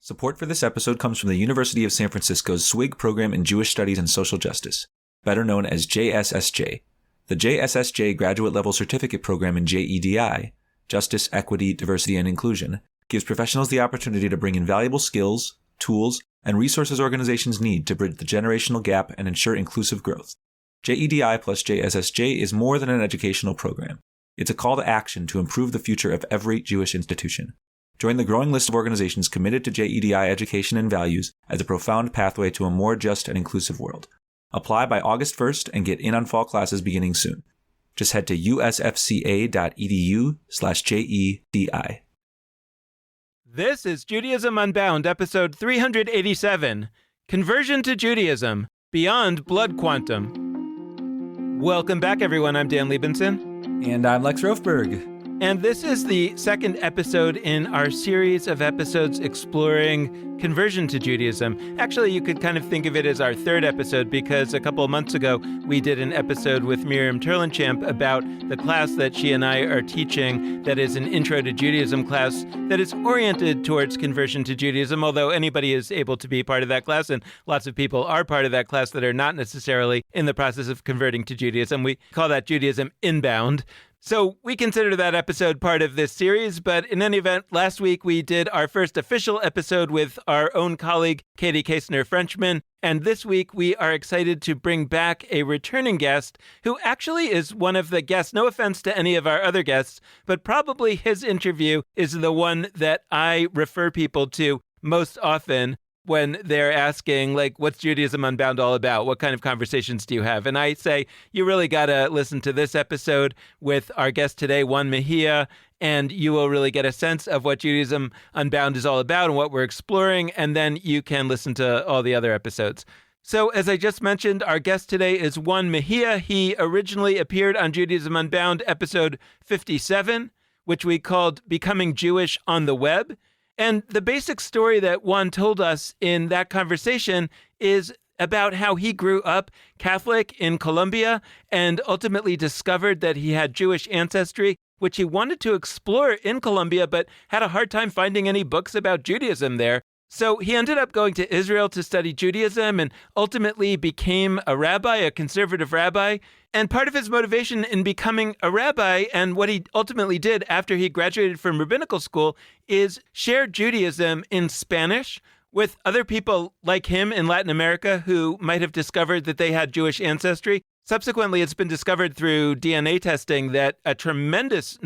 Support for this episode comes from the University of San Francisco's SWIG program in Jewish Studies and Social Justice, better known as JSSJ. The JSSJ Graduate Level Certificate Program in JEDI, Justice, Equity, Diversity, and Inclusion, gives professionals the opportunity to bring in valuable skills, tools, and resources organizations need to bridge the generational gap and ensure inclusive growth. JEDI plus JSSJ is more than an educational program. It's a call to action to improve the future of every Jewish institution. Join the growing list of organizations committed to JEDI education and values as a profound pathway to a more just and inclusive world. Apply by August 1st and get in on fall classes beginning soon. Just head to usfca.edu/JEDI. This is Judaism Unbound, episode 387, Conversion to Judaism, Beyond Blood Quantum. Welcome back, everyone. I'm Dan Liebenson. And I'm Lex Rofberg. And this is the second episode in our series of episodes exploring conversion to Judaism. Actually, you could kind of think of it as our third episode because a couple of months ago, we did an episode with Miriam Turlinchamp about the class that she and I are teaching that is an Intro to Judaism class that is oriented towards conversion to Judaism, although anybody is able to be part of that class, and lots of people are part of that class that are not necessarily in the process of converting to Judaism. We call that Judaism Inbound. So we consider that episode part of this series, but in any event, last week we did our first official episode with our own colleague, Katie Kaestner-Frenchman, and this week we are excited to bring back a returning guest who actually is one of the guests, no offense to any of our other guests, but probably his interview is the one that I refer people to most often when they're asking, like, what's Judaism Unbound all about? What kind of conversations do you have? And I say, you really got to listen to this episode with our guest today, Juan Mejia, and you will really get a sense of what Judaism Unbound is all about and what we're exploring, and then you can listen to all the other episodes. So, as I just mentioned, our guest today is Juan Mejia. He originally appeared on Judaism Unbound, episode 57, which we called Becoming Jewish on the Web. And the basic story that Juan told us in that conversation is about how he grew up Catholic in Colombia and ultimately discovered that he had Jewish ancestry, which he wanted to explore in Colombia, but had a hard time finding any books about Judaism there. So he ended up going to Israel to study Judaism and ultimately became a rabbi, a conservative rabbi. And part of his motivation in becoming a rabbi and what he ultimately did after he graduated from rabbinical school is share Judaism in Spanish with other people like him in Latin America who might have discovered that they had Jewish ancestry. Subsequently, it's been discovered through DNA testing that a tremendous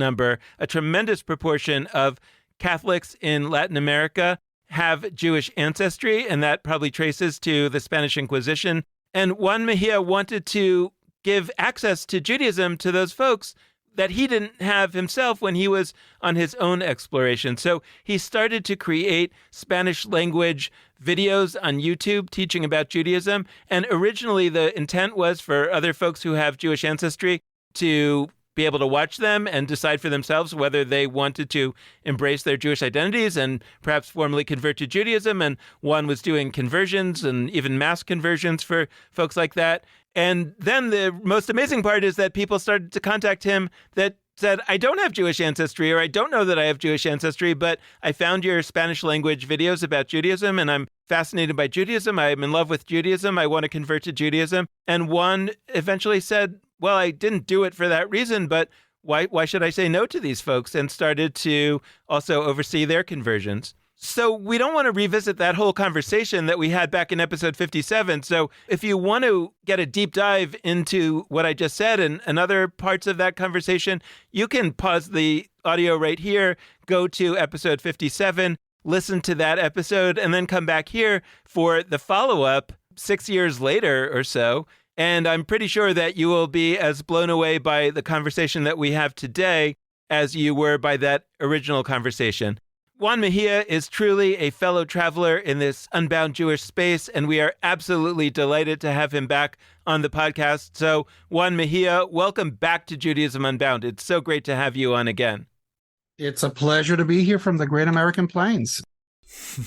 proportion of Catholics in Latin America have Jewish ancestry, and that probably traces to the Spanish Inquisition. And Juan Mejia wanted to give access to Judaism to those folks that he didn't have himself when he was on his own exploration. So he started to create Spanish language videos on YouTube teaching about Judaism. And originally the intent was for other folks who have Jewish ancestry to be able to watch them and decide for themselves whether they wanted to embrace their Jewish identities and perhaps formally convert to Judaism. And Juan was doing conversions and even mass conversions for folks like that. And then the most amazing part is that people started to contact him that said, I don't have Jewish ancestry, or I don't know that I have Jewish ancestry, but I found your Spanish language videos about Judaism and I'm fascinated by Judaism. I'm in love with Judaism. I want to convert to Judaism. And Juan eventually said, well, I didn't do it for that reason, but why should I say no to these folks? And started to also oversee their conversions. So we don't want to revisit that whole conversation that we had back in episode 57. So if you want to get a deep dive into what I just said and other parts of that conversation, you can pause the audio right here, go to episode 57, listen to that episode, and then come back here for the follow-up 6 years later or so. And I'm pretty sure that you will be as blown away by the conversation that we have today as you were by that original conversation. Juan Mejia is truly a fellow traveler in this unbound Jewish space, and we are absolutely delighted to have him back on the podcast. So, Juan Mejia, welcome back to Judaism Unbound. It's so great to have you on again. It's a pleasure to be here from the Great American Plains.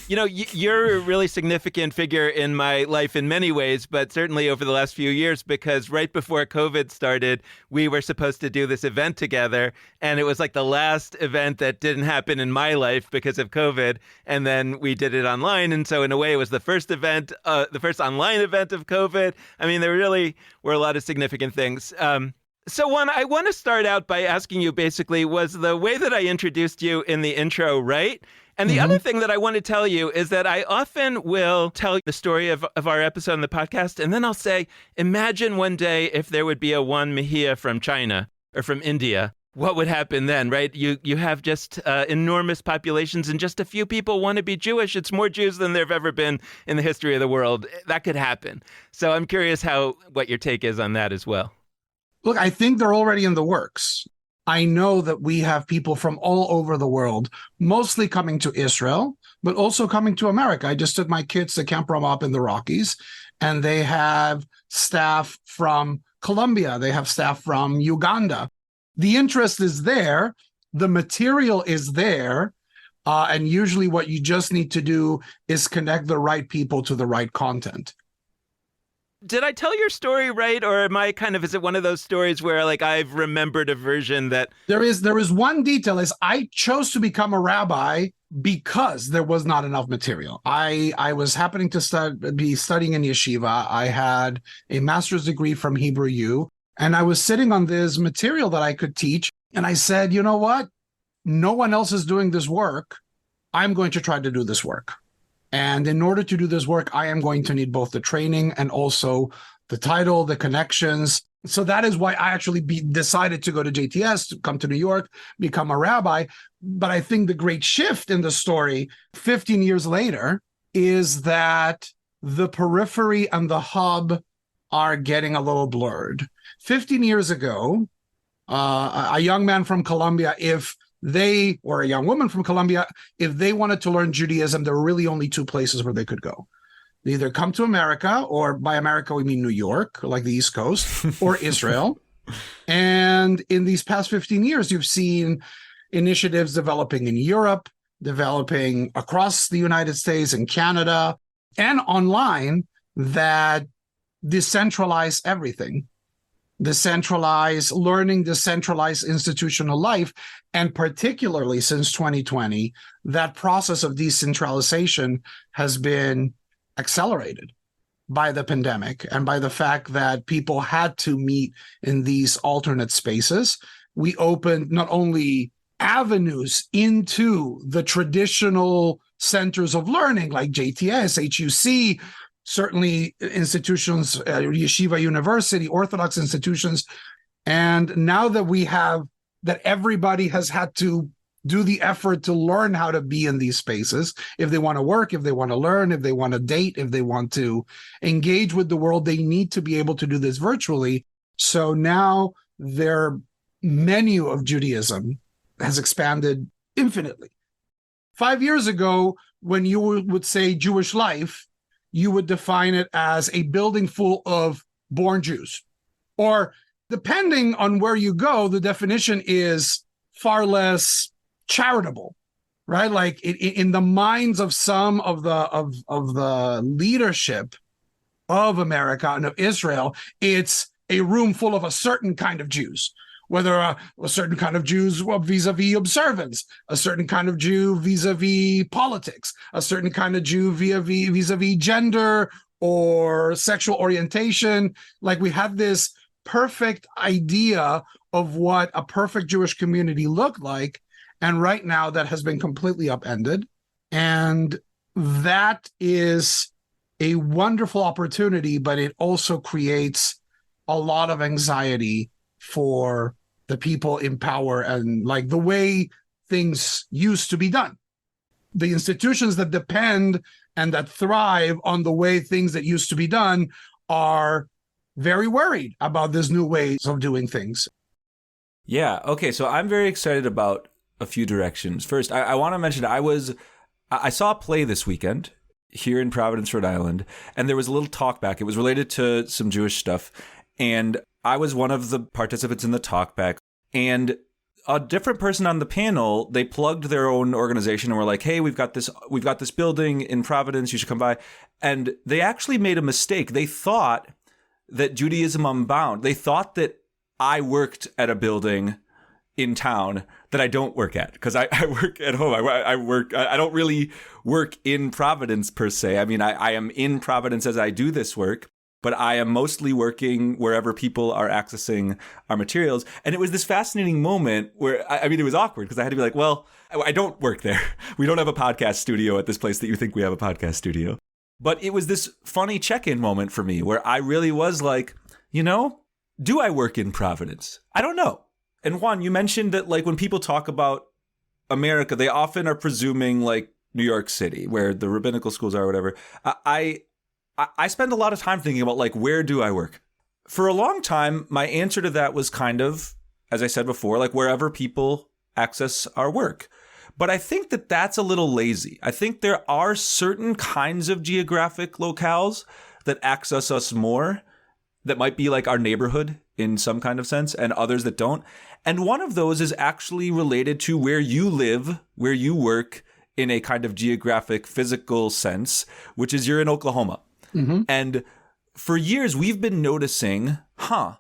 You're a really significant figure in my life in many ways, but certainly over the last few years, because right before COVID started, we were supposed to do this event together. And it was like the last event that didn't happen in my life because of COVID. And then we did it online. And so in a way, it was the first event, the first online event of COVID. I mean, there really were a lot of significant things. So Juan, I want to start out by asking you basically, was the way that I introduced you in the intro right? And the other thing that I want to tell you is that I often will tell the story of our episode on the podcast, and then I'll say, imagine one day if there would be a Juan Mejia from China or from India. What would happen then, right? You have just enormous populations and just a few people want to be Jewish. It's more Jews than there have ever been in the history of the world. That could happen. So I'm curious what your take is on that as well. Look, I think they're already in the works. I know that we have people from all over the world, mostly coming to Israel, but also coming to America. I just took my kids to Camp Ramah in the Rockies, and they have staff from Colombia. They have staff from Uganda. The interest is there. The material is there. And usually what you just need to do is connect the right people to the right content. Did I tell your story right, or am I is it one of those stories where I've remembered a version that... There is one detail is I chose to become a rabbi because there was not enough material. I was happening to be studying in yeshiva. I had a master's degree from Hebrew U, and I was sitting on this material that I could teach. And I said, you know what? No one else is doing this work. I'm going to try to do this work. And in order to do this work, I am going to need both the training and also the title, the connections. So that is why I actually decided to go to JTS, to come to New York, become a rabbi. But I think the great shift in the story 15 years later is that the periphery and the hub are getting a little blurred. 15 years ago, a young man from Colombia, or a young woman from Colombia, if they wanted to learn Judaism, there were really only two places where they could go. They either come to America, or by America, we mean New York, like the East Coast, or Israel. And in these past 15 years, you've seen initiatives developing in Europe, developing across the United States and Canada, and online that decentralize everything. Decentralized learning, decentralized institutional life, and particularly since 2020, that process of decentralization has been accelerated by the pandemic and by the fact that people had to meet in these alternate spaces. We opened not only avenues into the traditional centers of learning like JTS, HUC, certainly institutions, Yeshiva University, Orthodox institutions. And now that everybody has had to do the effort to learn how to be in these spaces, if they want to work, if they want to learn, if they want to date, if they want to engage with the world, they need to be able to do this virtually. So now their menu of Judaism has expanded infinitely. 5 years ago, when you would say Jewish life, you would define it as a building full of born Jews. Or depending on where you go, the definition is far less charitable, right? Like in the minds of some of the leadership of America and of Israel, it's a room full of a certain kind of Jews. Whether a certain kind of Jews vis-a-vis observance, a certain kind of Jew vis-a-vis politics, a certain kind of Jew vis-a-vis gender or sexual orientation. Like we had this perfect idea of what a perfect Jewish community looked like. And right now that has been completely upended. And that is a wonderful opportunity, but it also creates a lot of anxiety for the people in power and like the way things used to be done. The institutions that depend and that thrive on the way things that used to be done are very worried about this new ways of doing things. Yeah. Okay. So I'm very excited about a few directions. First, I want to mention I saw a play this weekend here in Providence, Rhode Island, and there was a little talk back. It was related to some Jewish stuff. And I was one of the participants in the talkback, and a different person on the panel, they plugged their own organization and were like, hey, we've got this building in Providence, you should come by. And they actually made a mistake. They thought that Judaism Unbound, they thought that I worked at a building in town that I don't work at, because I work at home. I don't really work in Providence per se. I mean, I am in Providence as I do this work, but I am mostly working wherever people are accessing our materials. And it was this fascinating moment where, I mean, it was awkward because I had to be like, well, I don't work there. We don't have a podcast studio at this place that you think we have a podcast studio. But it was this funny check-in moment for me where I really was like, do I work in Providence? I don't know. And Juan, you mentioned that like when people talk about America, they often are presuming like New York City, where the rabbinical schools are or whatever. I spend a lot of time thinking about like, where do I work? For a long time, my answer to that was kind of, as I said before, like wherever people access our work. But I think that that's a little lazy. I think there are certain kinds of geographic locales that access us more, that might be like our neighborhood in some kind of sense, and others that don't. And one of those is actually related to where you live, where you work in a kind of geographic, physical sense, which is you're in Oklahoma. Mm-hmm. And for years, we've been noticing, a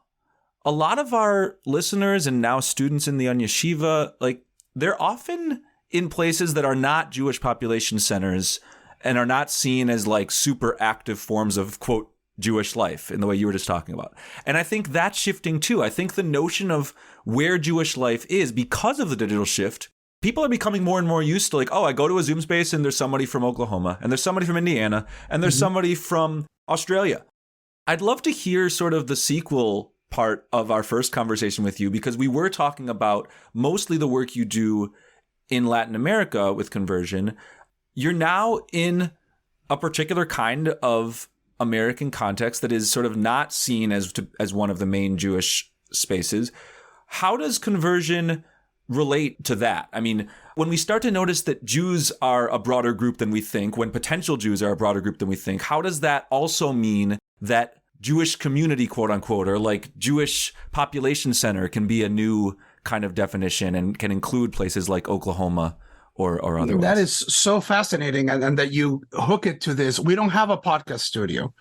lot of our listeners and now students in the Onion Yeshiva, like they're often in places that are not Jewish population centers and are not seen as like super active forms of, quote, Jewish life in the way you were just talking about. And I think that's shifting too. I think the notion of where Jewish life is, because of the digital shift, people are becoming more and more used to like, oh, I go to a Zoom space and there's somebody from Oklahoma and there's somebody from Indiana and there's somebody from Australia. I'd love to hear sort of the sequel part of our first conversation with you, because we were talking about mostly the work you do in Latin America with conversion. You're now in a particular kind of American context that is sort of not seen as one of the main Jewish spaces. How does conversion relate to that? I mean, when we start to notice that Jews are a broader group than we think, when potential Jews are a broader group than we think, how does that also mean that Jewish community, quote unquote, or like Jewish population center can be a new kind of definition and can include places like Oklahoma or otherwise? That is so fascinating, and that you hook it to this. We don't have a podcast studio,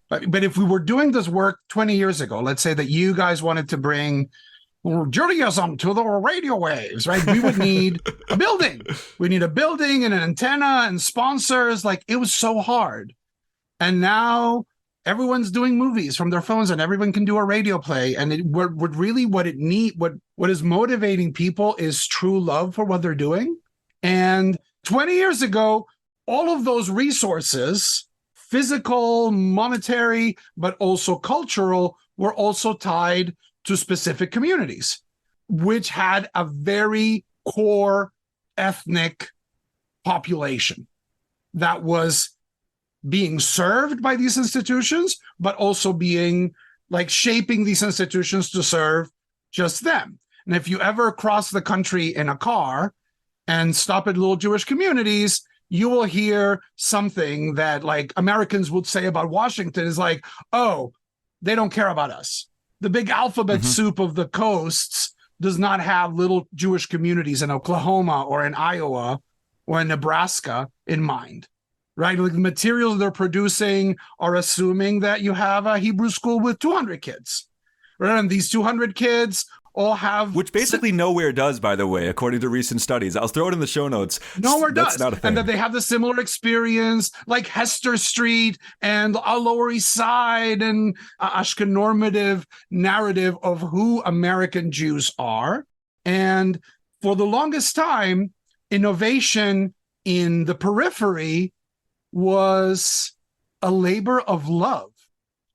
but if we were doing this work 20 years ago, let's say that you guys wanted to bring Judaism to the radio waves, right? We would need a building. We need a building and an antenna and sponsors. Like, it was so hard. And now everyone's doing movies from their phones and everyone can do a radio play. And what is motivating people is true love for what they're doing. And 20 years ago, all of those resources, physical, monetary, but also cultural, were also tied to specific communities, which had a very core ethnic population that was being served by these institutions, but also being like shaping these institutions to serve just them. And if you ever cross the country in a car and stop at little Jewish communities, you will hear something that like Americans would say about Washington is like, oh, they don't care about us. The big alphabet soup of the coasts does not have little Jewish communities in Oklahoma or in Iowa or in Nebraska in mind, right? Like the materials they're producing are assuming that you have a Hebrew school with 200 kids, right? And these 200 kids all have... Which basically nowhere does, by the way, according to recent studies. I'll throw it in the show notes. Nowhere That's does. Not a thing. And that they have the similar experience like Hester Street and our Lower East Side and Ashkenormative narrative of who American Jews are. And for the longest time, innovation in the periphery was a labor of love.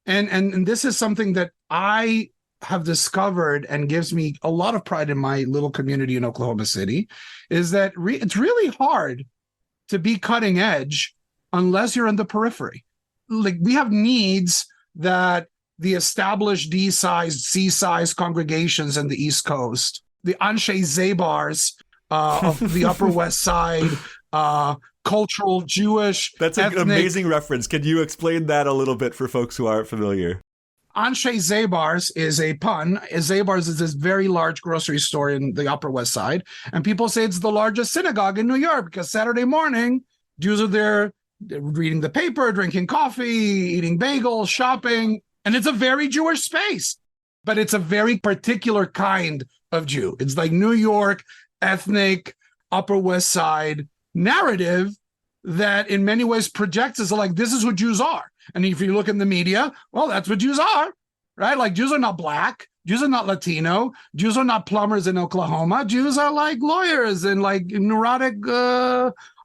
And this is something that I have discovered and gives me a lot of pride in my little community in Oklahoma City, is that it's really hard to be cutting edge unless you're in the periphery. Like, we have needs that the established D-sized, C-sized congregations in the East Coast, the Anshe Zabars of the Upper West Side, cultural Jewish. That's an amazing reference. Can you explain that a little bit for folks who aren't familiar? Anshe Zabars is a pun. Zabars is this very large grocery store in the Upper West Side. And people say it's the largest synagogue in New York because Saturday morning, Jews are there reading the paper, drinking coffee, eating bagels, shopping. And it's a very Jewish space, but it's a very particular kind of Jew. It's like New York, ethnic, Upper West Side narrative that in many ways projects as like, this is who Jews are. And if you look in the media, well, that's what Jews are, right? Like Jews are not black. Jews are not Latino. Jews are not plumbers in Oklahoma. Jews are like lawyers and like neurotic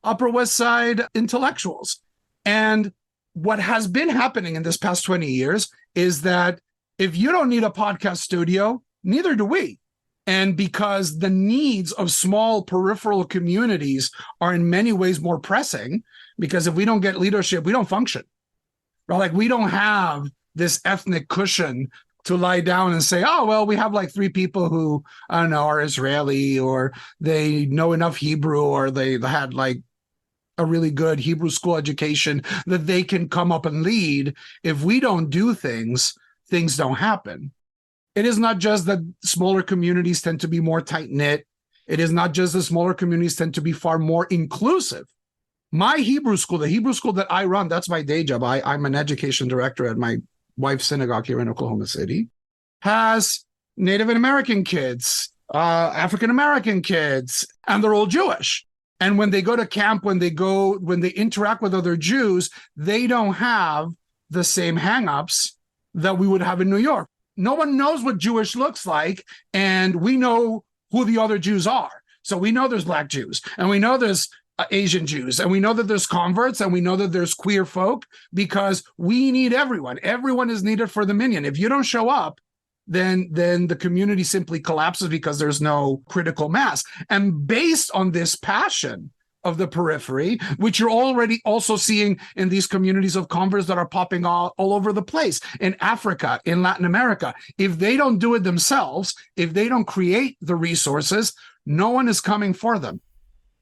Upper West Side intellectuals. And what has been happening in this past 20 years is that if you don't need a podcast studio, neither do we. And because the needs of small peripheral communities are in many ways more pressing, because if we don't get leadership, we don't function. Right? Like we don't have this ethnic cushion to lie down and say, oh, well, we have like 3 people who, I don't know, are Israeli or they know enough Hebrew or they had like a really good Hebrew school education that they can come up and lead. If we don't do things, things don't happen. It is not just that smaller communities tend to be more tight-knit. It is not just that smaller communities tend to be far more inclusive. My Hebrew school, the Hebrew school that I run, that's my day job. I'm an education director at my wife's synagogue here in Oklahoma City, has Native American kids, African American kids, and they're all Jewish. And when they go to camp, when they interact with other Jews, they don't have the same hangups that we would have in New York. No one knows what Jewish looks like, and we know who the other Jews are. So we know there's Black Jews, and we know there's Asian Jews, and we know that there's converts, and we know that there's queer folk, because we need everyone. Everyone is needed for the minyan. If you don't show up, then the community simply collapses because there's no critical mass. And based on this passion of the periphery, which you're already also seeing in these communities of converts that are popping all over the place, in Africa, in Latin America. If they don't do it themselves, if they don't create the resources, no one is coming for them.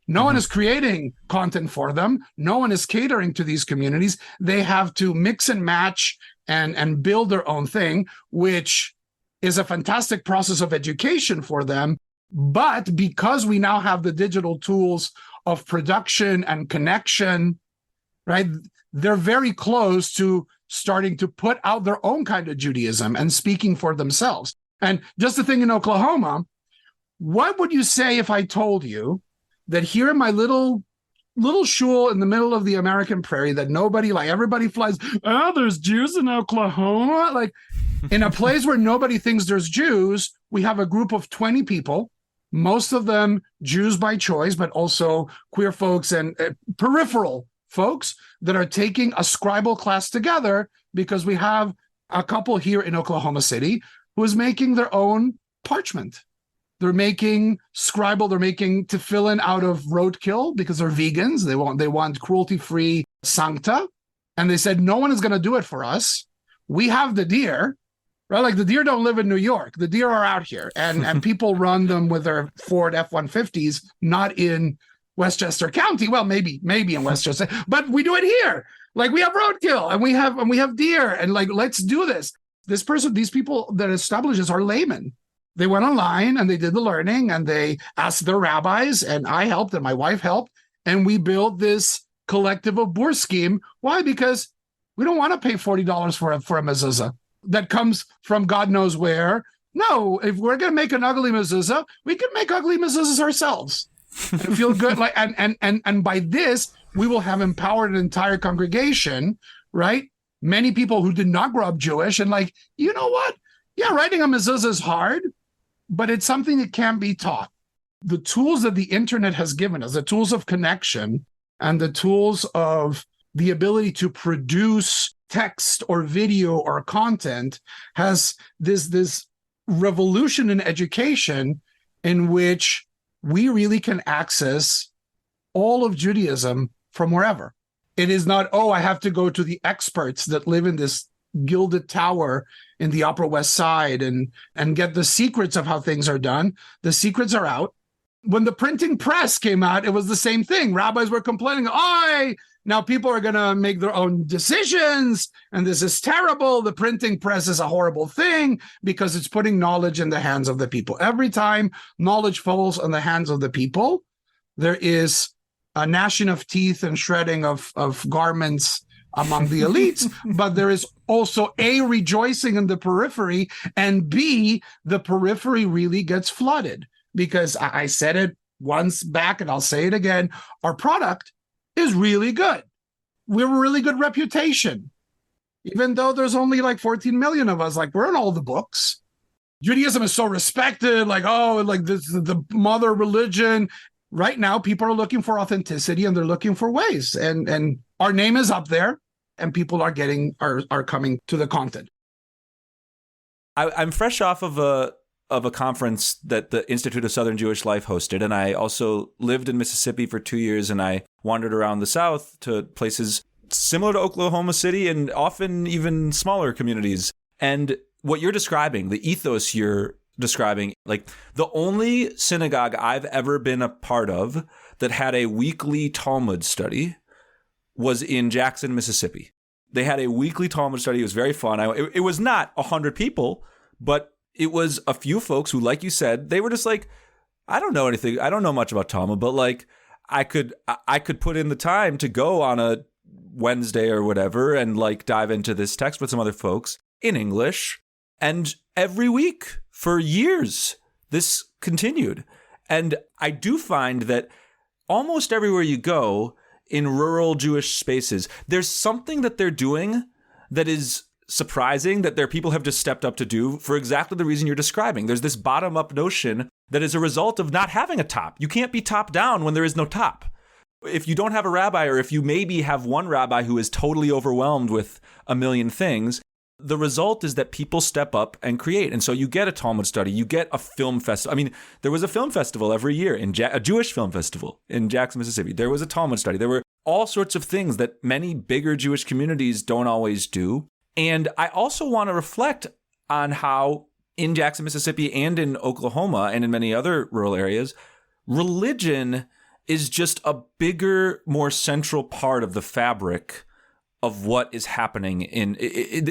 No one is creating content for them. No one is catering to these communities. They have to mix and match and build their own thing, which is a fantastic process of education for them. But because we now have the digital tools of production and connection, right? They're very close to starting to put out their own kind of Judaism and speaking for themselves. And just the thing in Oklahoma, what would you say if I told you that here in my little shul in the middle of the American prairie that nobody, like everybody flies, oh, there's Jews in Oklahoma? Like in a place where nobody thinks there's Jews, we have a group of 20 people, most of them Jews by choice, but also queer folks and peripheral folks that are taking a scribal class together because we have a couple here in Oklahoma City who is making their own parchment. They're making scribal, they're making tefillin out of roadkill because they're vegans. They want cruelty-free sancta. And they said, no one is going to do it for us. We have the deer. Right, like the deer don't live in New York. The deer are out here, and people run them with their Ford F-150s, not in Westchester County. Well, maybe in Westchester, but we do it here. Like we have roadkill, and we have deer, and like let's do this. These people that establish this are laymen. They went online and they did the learning, and they asked their rabbis, and I helped, and my wife helped, and we built this collective of bur scheme. Why? Because we don't want to pay $40 for a mezuzah that comes from God knows where. No, if we're going to make an ugly mezuzah, we can make ugly mezuzahs ourselves and feel good. Like and by this, we will have empowered an entire congregation, right? Many people who did not grow up Jewish and like, you know what? Yeah, writing a mezuzah is hard, but it's something that can be taught. The tools that the internet has given us, the tools of connection and the tools of the ability to produce text or video or content has this revolution in education in which we really can access all of Judaism from wherever. It is not, oh, I have to go to the experts that live in this gilded tower in the Upper West Side and get the secrets of how things are done. The secrets are out. When the printing press came out, it was the same thing. Rabbis were complaining, Now people are going to make their own decisions, and this is terrible. The printing press is a horrible thing because it's putting knowledge in the hands of the people. Every time knowledge falls in the hands of the people, there is a gnashing of teeth and shredding of garments among the elites, but there is also A, rejoicing in the periphery, and B, the periphery really gets flooded. Because I said it once back and I'll say it again, our product is really good. We have a really good reputation. Even though there's only like 14 million of us, like we're in all the books. Judaism is so respected, like, oh, like this is the mother religion. Right now, people are looking for authenticity and they're looking for ways. And our name is up there and people are coming to the content. I'm fresh off of a conference that the Institute of Southern Jewish Life hosted, and I also lived in Mississippi for 2 years, and I wandered around the South to places similar to Oklahoma City and often even smaller communities. And what you're describing, the ethos you're describing, like the only synagogue I've ever been a part of that had a weekly Talmud study was in Jackson, Mississippi. They had a weekly Talmud study. It was very fun. It was not 100 people, but it was a few folks who, like you said, they were just like, I don't know anything. I don't know much about Talmud, but like I could put in the time to go on a Wednesday or whatever and like dive into this text with some other folks in English. And every week for years, this continued. And I do find that almost everywhere you go in rural Jewish spaces, there's something that they're doing that is surprising that their people have just stepped up to do for exactly the reason you're describing. There's this bottom-up notion that is a result of not having a top. You can't be top-down when there is no top. If you don't have a rabbi, or if you maybe have one rabbi who is totally overwhelmed with a million things, the result is that people step up and create. And so you get a Talmud study, you get a film festival. I mean, there was a film festival every year, a Jewish film festival in Jackson, Mississippi. There was a Talmud study. There were all sorts of things that many bigger Jewish communities don't always do. And I also want to reflect on how in Jackson, Mississippi, and in Oklahoma, and in many other rural areas, religion is just a bigger, more central part of the fabric of what is happening in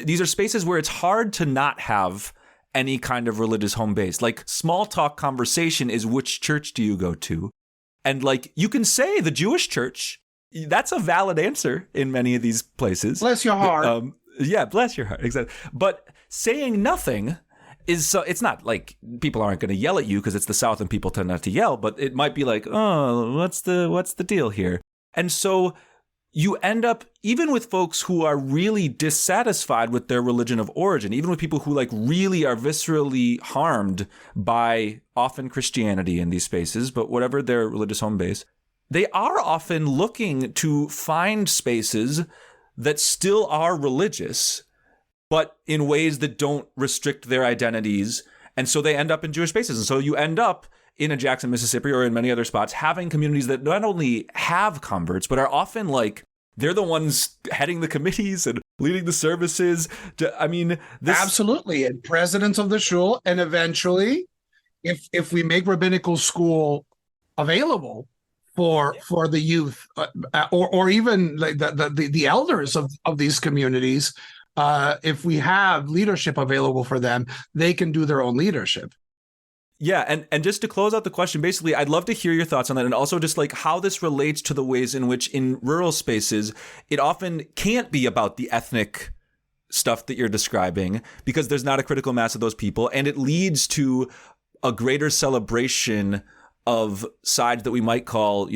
these are spaces where it's hard to not have any kind of religious home base. Like small talk conversation is, which church do you go to? And like you can say the Jewish church. That's a valid answer in many of these places. Bless your heart. Yeah, bless your heart. Exactly. But saying nothing is it's not like people aren't going to yell at you because it's the South and people tend not to yell, but it might be like, oh, what's the deal here? And so you end up, even with folks who are really dissatisfied with their religion of origin, even with people who like really are viscerally harmed by often Christianity in these spaces, but whatever their religious home base, they are often looking to find spaces that still are religious, but in ways that don't restrict their identities. And so they end up in Jewish spaces. And so you end up in a Jackson, Mississippi, or in many other spots, having communities that not only have converts, but are often like, they're the ones heading the committees and leading the services. I mean, this... Absolutely. And presidents of the shul. And eventually, if we make rabbinical school available for the youth, or even like the elders of these communities, if we have leadership available for them, they can do their own leadership. Yeah, and just to close out the question, basically, I'd love to hear your thoughts on that, and also just like how this relates to the ways in which in rural spaces, it often can't be about the ethnic stuff that you're describing because there's not a critical mass of those people, and it leads to a greater celebration of sides that we might call,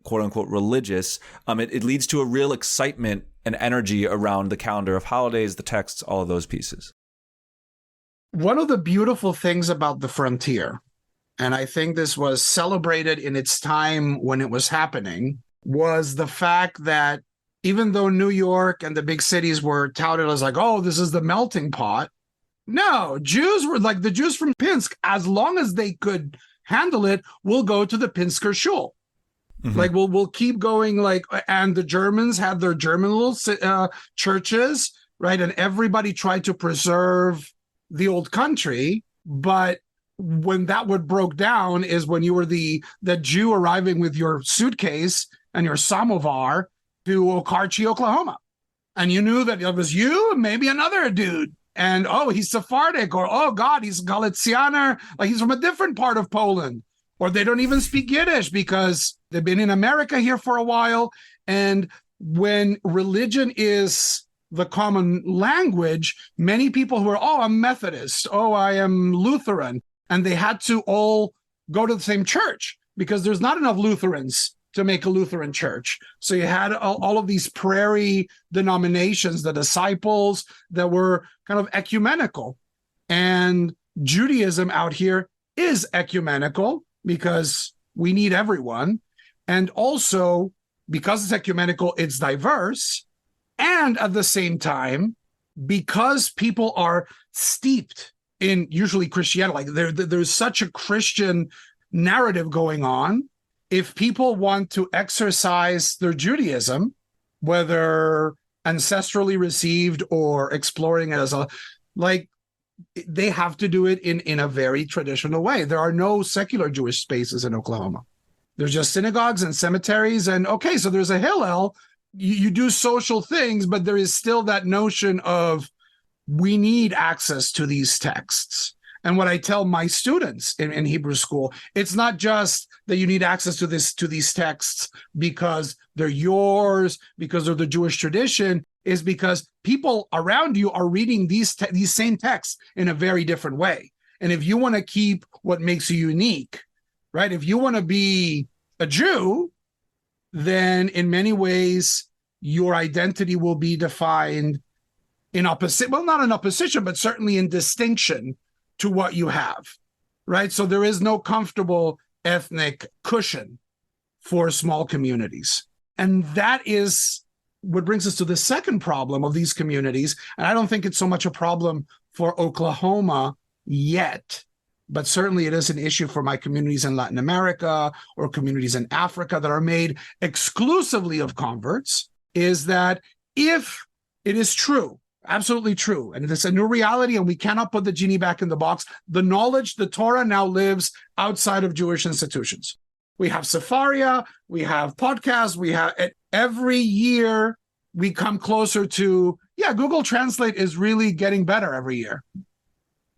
quote unquote, religious. It leads to a real excitement and energy around the calendar of holidays, the texts, all of those pieces. One of the beautiful things about the frontier, and I think this was celebrated in its time when it was happening, was the fact that even though New York and the big cities were touted as like, oh, this is the melting pot, no, Jews were like the Jews from Pinsk, as long as they could handle it, will go to the Pinsker shul. Mm-hmm. Like we'll keep going, like, and the Germans had their German little churches, right? And everybody tried to preserve the old country, but when that would broke down is when you were the Jew arriving with your suitcase and your samovar to Okarche, Oklahoma. And you knew that it was you and maybe another dude. And, oh, he's Sephardic, or, oh, God, he's Galicianer, like he's from a different part of Poland. Or they don't even speak Yiddish because they've been in America here for a while. And when religion is the common language, many people who are, oh, I'm Methodist, oh, I am Lutheran, and they had to all go to the same church because there's not enough Lutherans to make a Lutheran church. So you had all of these prairie denominations, the disciples that were kind of ecumenical. And Judaism out here is ecumenical because we need everyone. And also, because it's ecumenical, it's diverse. And at the same time, because people are steeped in usually Christianity, like there's such a Christian narrative going on, if people want to exercise their Judaism, whether ancestrally received or exploring it as a, like, they have to do it in a very traditional way. There are no secular Jewish spaces in Oklahoma. There's just synagogues and cemeteries. And okay, so there's a Hillel. You do social things, but there is still that notion of we need access to these texts. And what I tell my students in Hebrew school, it's not just that you need access to these texts because they're yours, because they're the Jewish tradition, is because people around you are reading these same texts in a very different way. And if you want to keep what makes you unique, right? If you want to be a Jew, then in many ways your identity will be defined in opposite, well, not in opposition, but certainly in distinction to what you have, right? So there is no comfortable ethnic cushion for small communities. And that is what brings us to the second problem of these communities. And I don't think it's so much a problem for Oklahoma yet, but certainly it is an issue for my communities in Latin America or communities in Africa that are made exclusively of converts, is that if it is true, absolutely true, and it's a new reality and we cannot put the genie back in the box, the knowledge, the Torah now lives outside of Jewish institutions. We have Sefaria, we have podcasts, we have, every year we come closer to, Google Translate is really getting better every year.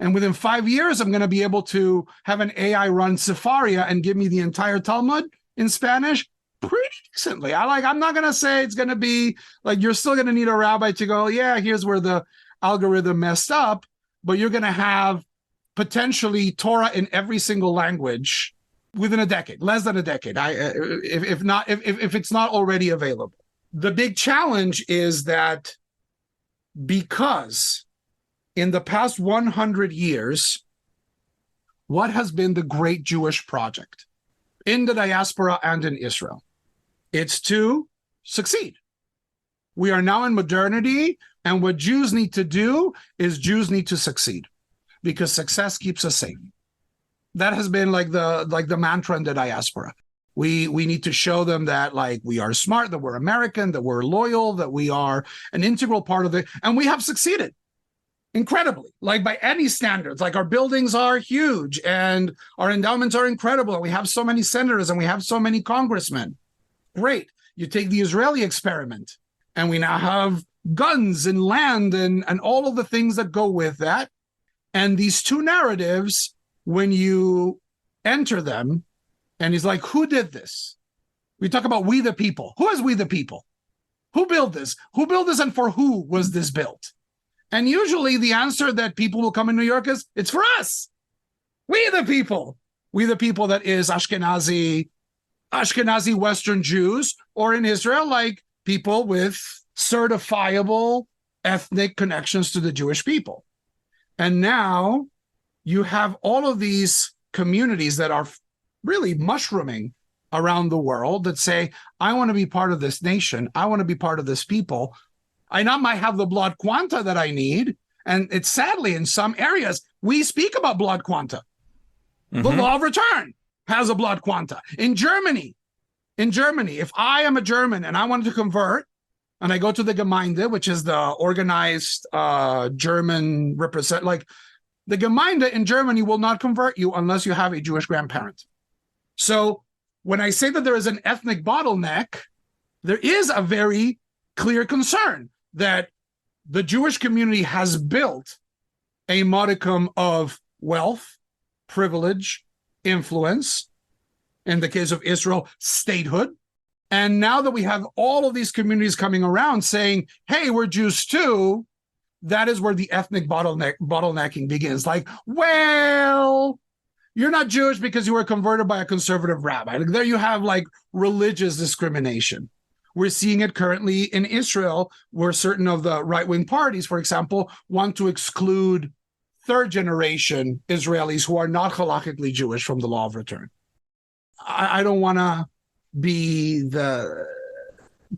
And within 5 years, I'm going to be able to have an AI run Sefaria and give me the entire Talmud in Spanish pretty decently. I'm not going to say it's going to be like, you're still going to need a rabbi to go, here's where the algorithm messed up, but you're going to have potentially Torah in every single language within a decade, less than a decade, if it's not already available. The big challenge is that because in the past 100 years, what has been the great Jewish project in the diaspora and in Israel? It's to succeed. We are now in modernity, and what Jews need to do is Jews need to succeed because success keeps us safe. That has been like the mantra in the diaspora. We need to show them that we are smart, that we're American, that we're loyal, that we are an integral part of it, and we have succeeded incredibly, by any standards. Our buildings are huge and our endowments are incredible, and we have so many senators and we have so many congressmen. Great. You take the Israeli experiment, and we now have guns and land and all of the things that go with that. And these two narratives, when you enter them, and he's like, who did this? We talk about we the people. Who is we the people? Who built this? Who built this, and for who was this built? And usually the answer that people will come in New York is, it's for us. We the people. We the people that is Ashkenazi Western Jews, or in Israel, people with certifiable ethnic connections to the Jewish people. And now you have all of these communities that are really mushrooming around the world that say, I want to be part of this nation. I want to be part of this people. I now might have the blood quanta that I need. And it's sadly, in some areas, we speak about blood quanta. Mm-hmm. The law of return has a blood quanta. In Germany, if I am a German and I want to convert, and I go to the Gemeinde, which is the organized German the Gemeinde in Germany will not convert you unless you have a Jewish grandparent. So when I say that there is an ethnic bottleneck, there is a very clear concern that the Jewish community has built a modicum of wealth, privilege, influence, in the case of Israel, statehood. And now that we have all of these communities coming around saying, hey, we're Jews too, that is where the ethnic bottlenecking begins. Like, well, you're not Jewish because you were converted by a conservative rabbi. Like, there you have like religious discrimination. We're seeing it currently in Israel, where certain of the right-wing parties, for example, want to exclude third-generation Israelis who are not halakhically Jewish from the law of return. I don't want to be the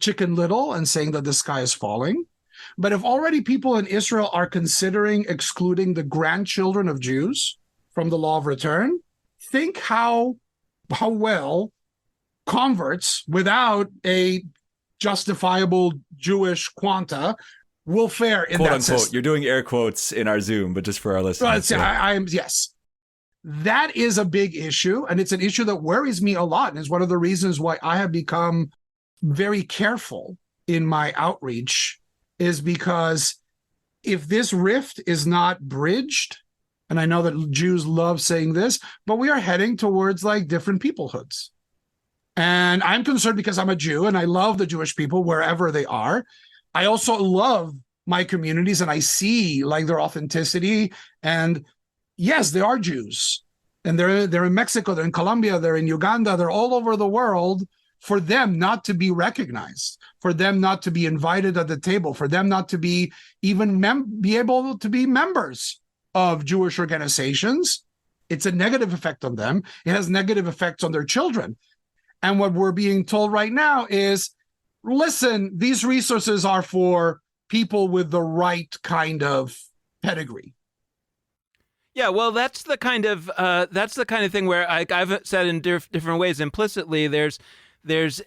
Chicken Little and saying that the sky is falling, but if already people in Israel are considering excluding the grandchildren of Jews from the law of return, think how well converts without a justifiable Jewish quanta will fare in quote that unquote. system. You're doing air quotes in our Zoom, but just for our listeners. Yes. That is a big issue, and it's an issue that worries me a lot, and it's one of the reasons why I have become very careful in my outreach, is because if this rift is not bridged, and I know that Jews love saying this, but we are heading towards like different peoplehoods. And I'm concerned because I'm a Jew and I love the Jewish people wherever they are. I also love my communities and I see like their authenticity. And yes, they are Jews. And they're in Mexico, they're in Colombia, they're in Uganda, they're all over the world. For them not to be recognized, for them not to be invited at the table, for them not to be even be able to be members of Jewish organizations, it's a negative effect on them. It has negative effects on their children. And what we're being told right now is, listen, these resources are for people with the right kind of pedigree. Yeah, well, that's the kind of thing where I've said in different ways implicitly. There's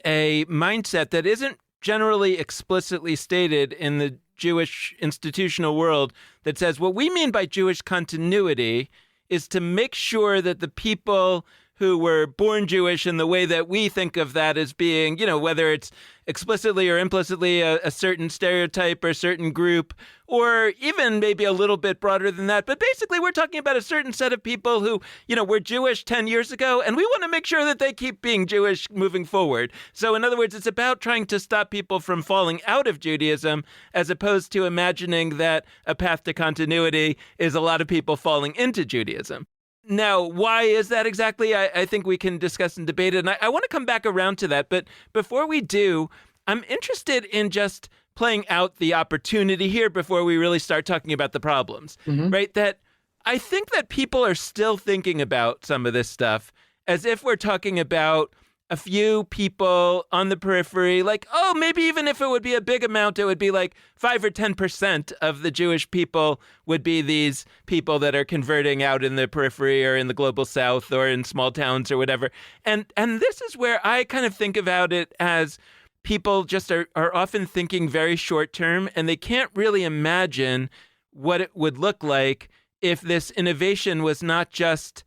a mindset that isn't generally explicitly stated in the Jewish institutional world that says what we mean by Jewish continuity is to make sure that the people who were born Jewish in the way that we think of that as being, whether it's explicitly or implicitly a certain stereotype or certain group, or even maybe a little bit broader than that. But basically, we're talking about a certain set of people who, were Jewish 10 years ago, and we want to make sure that they keep being Jewish moving forward. So in other words, it's about trying to stop people from falling out of Judaism, as opposed to imagining that a path to continuity is a lot of people falling into Judaism. Now, why is that exactly? I think we can discuss and debate it. And I want to come back around to that. But before we do, I'm interested in just playing out the opportunity here before we really start talking about the problems, right? That I think that people are still thinking about some of this stuff as if we're talking about a few people on the periphery, like, oh, maybe even if it would be a big amount, it would be like 5 or 10% of the Jewish people would be these people that are converting out in the periphery or in the global south or in small towns or whatever. And this is where I kind of think about it as people just are often thinking very short term, and they can't really imagine what it would look like if this innovation was not just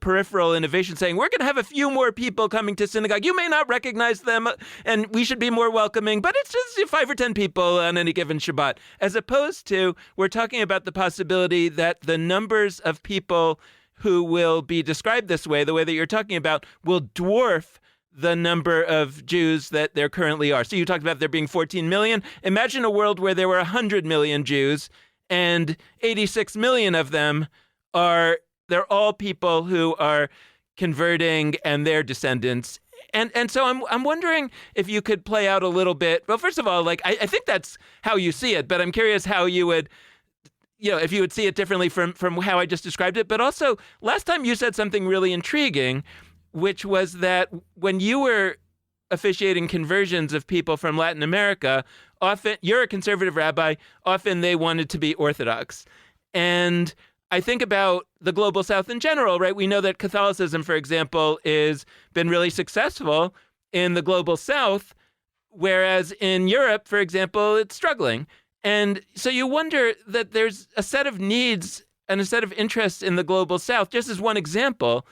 peripheral innovation saying, we're going to have a few more people coming to synagogue. You may not recognize them, and we should be more welcoming, but it's just 5 or 10 people on any given Shabbat. As opposed to, we're talking about the possibility that the numbers of people who will be described this way, the way that you're talking about, will dwarf the number of Jews that there currently are. So you talked about there being 14 million. Imagine a world where there were 100 million Jews, and 86 million of them they're all people who are converting and their descendants. And so I'm wondering if you could play out a little bit. Well, first of all, like I think that's how you see it, but I'm curious how you would, if you would see it differently from how I just described it. But also, last time you said something really intriguing, which was that when you were officiating conversions of people from Latin America, often, you're a conservative rabbi, often they wanted to be Orthodox. And I think about the global South in general, right? We know that Catholicism, for example, has been really successful in the global South, whereas in Europe, for example, it's struggling. And so you wonder that there's a set of needs and a set of interests in the global South, just as one example,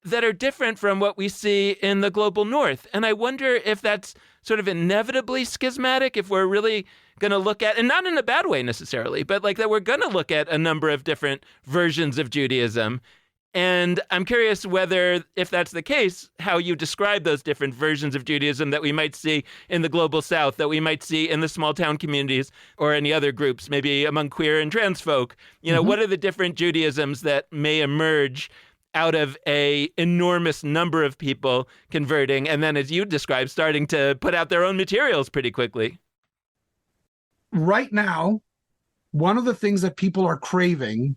that are different from what we see in the global North. And I wonder if that's sort of inevitably schismatic if we're really going to look at, and not in a bad way necessarily, but like that we're going to look at a number of different versions of Judaism. And I'm curious whether, if that's the case, how you describe those different versions of Judaism that we might see in the global South, that we might see in the small town communities or any other groups, maybe among queer and trans folk. You know, what are the different Judaisms that may emerge out of a enormous number of people converting, and then, as you described, starting to put out their own materials pretty quickly? Right now, one of the things that people are craving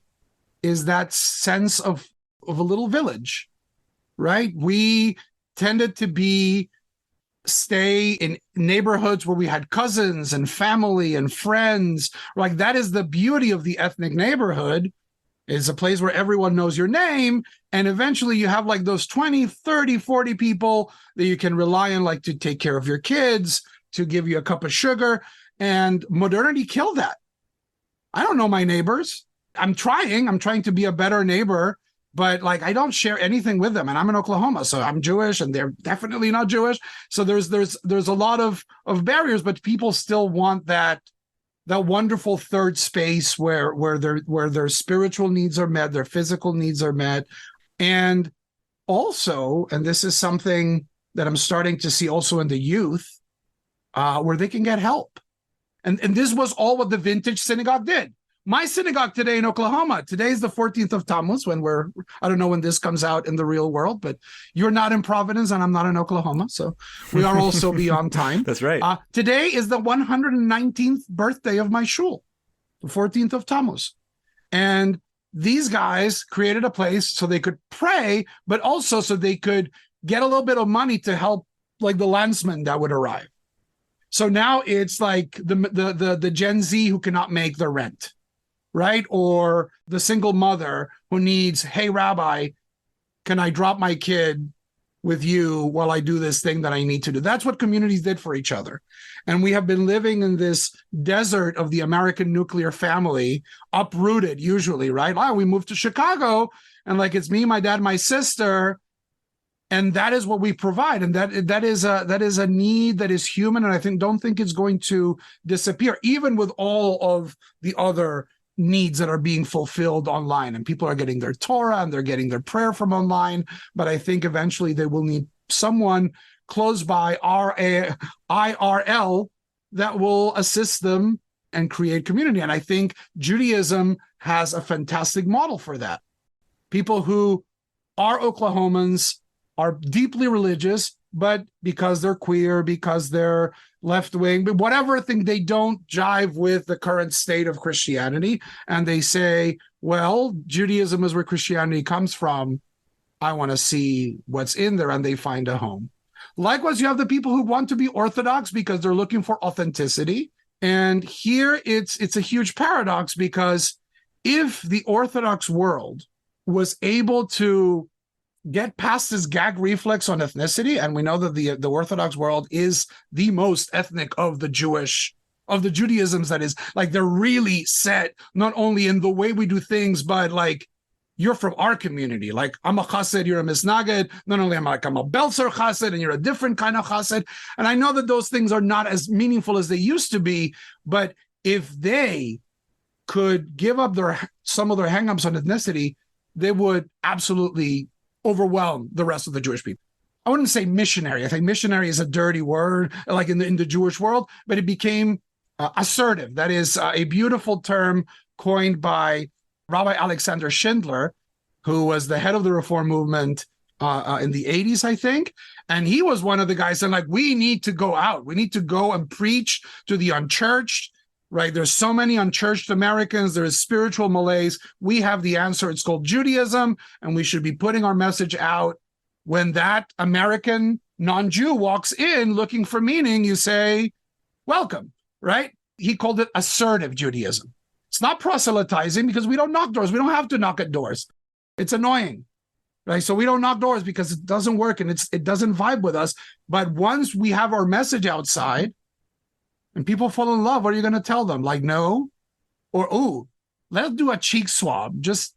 is that sense of a little village, right? We tended to stay in neighborhoods where we had cousins and family and friends. Like, that is the beauty of the ethnic neighborhood, is a place where everyone knows your name. And eventually you have like those 20, 30, 40 people that you can rely on, like to take care of your kids, to give you a cup of sugar. And modernity killed that. I don't know my neighbors. I'm trying to be a better neighbor, but like, I don't share anything with them. And I'm in Oklahoma, so I'm Jewish and they're definitely not Jewish. So there's a lot of barriers, but people still want that wonderful third space where their spiritual needs are met, their physical needs are met. And also, and this is something that I'm starting to see also in the youth, where they can get help. And this was all what the vintage synagogue did. My synagogue today in Oklahoma, today is the 14th of Tammuz, I don't know when this comes out in the real world, but you're not in Providence and I'm not in Oklahoma. So we are also beyond time. That's right. Today is the 119th birthday of my shul, the 14th of Tammuz. And these guys created a place so they could pray, but also so they could get a little bit of money to help like the landsmen that would arrive. So now it's like the Gen Z who cannot make the rent, right? Or the single mother who needs, hey, Rabbi, can I drop my kid with you while I do this thing that I need to do? That's what communities did for each other. And we have been living in this desert of the American nuclear family, uprooted usually, right? Oh, we moved to Chicago and like it's me, my dad, my sister. And that is what we provide. And that is a need that is human. And I don't think it's going to disappear, even with all of the other needs that are being fulfilled online. And people are getting their Torah and they're getting their prayer from online. But I think eventually they will need someone close by, IRL, that will assist them and create community. And I think Judaism has a fantastic model for that. People who are Oklahomans, are deeply religious, but because they're queer, because they're left-wing, but whatever thing, they don't jive with the current state of Christianity. And they say, well, Judaism is where Christianity comes from. I want to see what's in there, and they find a home. Likewise, you have the people who want to be Orthodox because they're looking for authenticity. And here it's a huge paradox, because if the Orthodox world was able to get past this gag reflex on ethnicity, and we know that the Orthodox world is the most ethnic of the Judaisms, that is, like, they're really set not only in the way we do things, but like, you're from our community. Like, I'm a chassid, you're a misnaged. Not only I'm a Belzer chassid, and you're a different kind of chassid. And I know that those things are not as meaningful as they used to be, but if they could give up some of their hang-ups on ethnicity, they would absolutely overwhelm the rest of the Jewish people. I wouldn't say missionary. I think missionary is a dirty word, like in the Jewish world, but it became assertive. That is a beautiful term coined by Rabbi Alexander Schindler, who was the head of the Reform movement in the 80s, I think. And he was one of the guys saying, like, we need to go out. We need to go and preach to the unchurched, right? There's so many unchurched Americans. There is spiritual malaise. We have the answer. It's called Judaism, and we should be putting our message out. When that American non-Jew walks in looking for meaning, you say, welcome, right? He called it assertive Judaism. It's not proselytizing, because we don't knock doors. We don't have to knock at doors. It's annoying, right? So we don't knock doors because it doesn't work and it doesn't vibe with us. But once we have our message outside, and people fall in love, what are you going to tell them? Like, no? Or, ooh, let's do a cheek swab just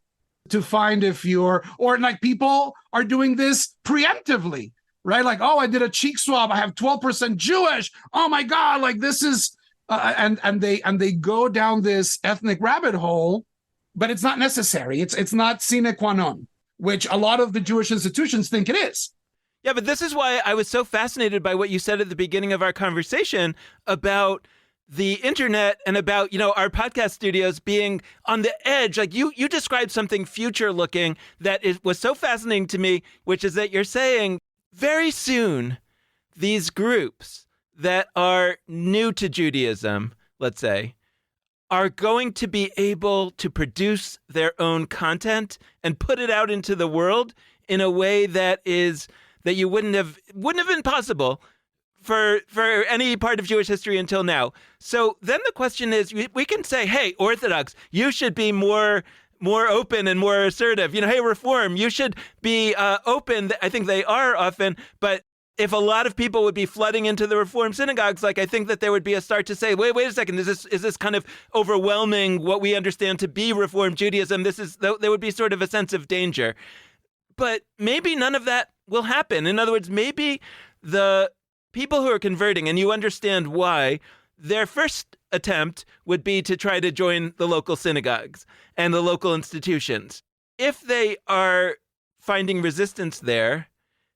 to find if you're, or like, people are doing this preemptively. right? Like, oh, I did a cheek swab. I have 12% Jewish. Oh my God, like this is, and they go down this ethnic rabbit hole, but it's not necessary. It's not sine qua non, which a lot of the Jewish institutions think it is. Yeah, but this is why I was so fascinated by what you said at the beginning of our conversation about the internet and about, our podcast studios being on the edge. Like you described something future looking that was so fascinating to me, which is that you're saying very soon these groups that are new to Judaism, let's say, are going to be able to produce their own content and put it out into the world in a way that you wouldn't have been possible for any part of Jewish history until now. So then the question is, we can say, hey, Orthodox, you should be more open and more assertive. Hey, Reform, you should be open. I think they are often, but if a lot of people would be flooding into the Reform synagogues, like I think that there would be a start to say, wait a second, is this kind of overwhelming what we understand to be Reform Judaism? There would be sort of a sense of danger. But maybe none of that will happen. In other words, maybe the people who are converting, and you understand why, their first attempt would be to try to join the local synagogues and the local institutions. If they are finding resistance there,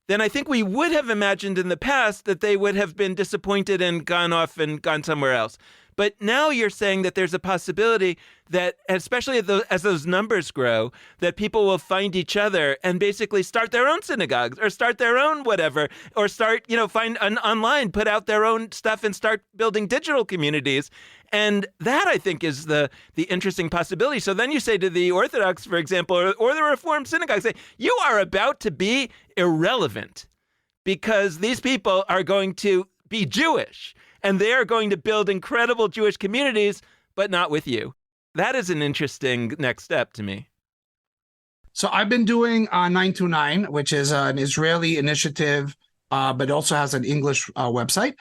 then I think we would have imagined in the past that they would have been disappointed and gone off and gone somewhere else. But now you're saying that there's a possibility that, especially as those numbers grow, that people will find each other and basically start their own synagogues or start their own whatever, or start, find an online, put out their own stuff and start building digital communities. And that, I think, is the interesting possibility. So then you say to the Orthodox, for example, or the Reform synagogue, say, you are about to be irrelevant because these people are going to be Jewish. And they are going to build incredible Jewish communities, but not with you. That is an interesting next step to me. So I've been doing 929, which is an Israeli initiative, but also has an English website,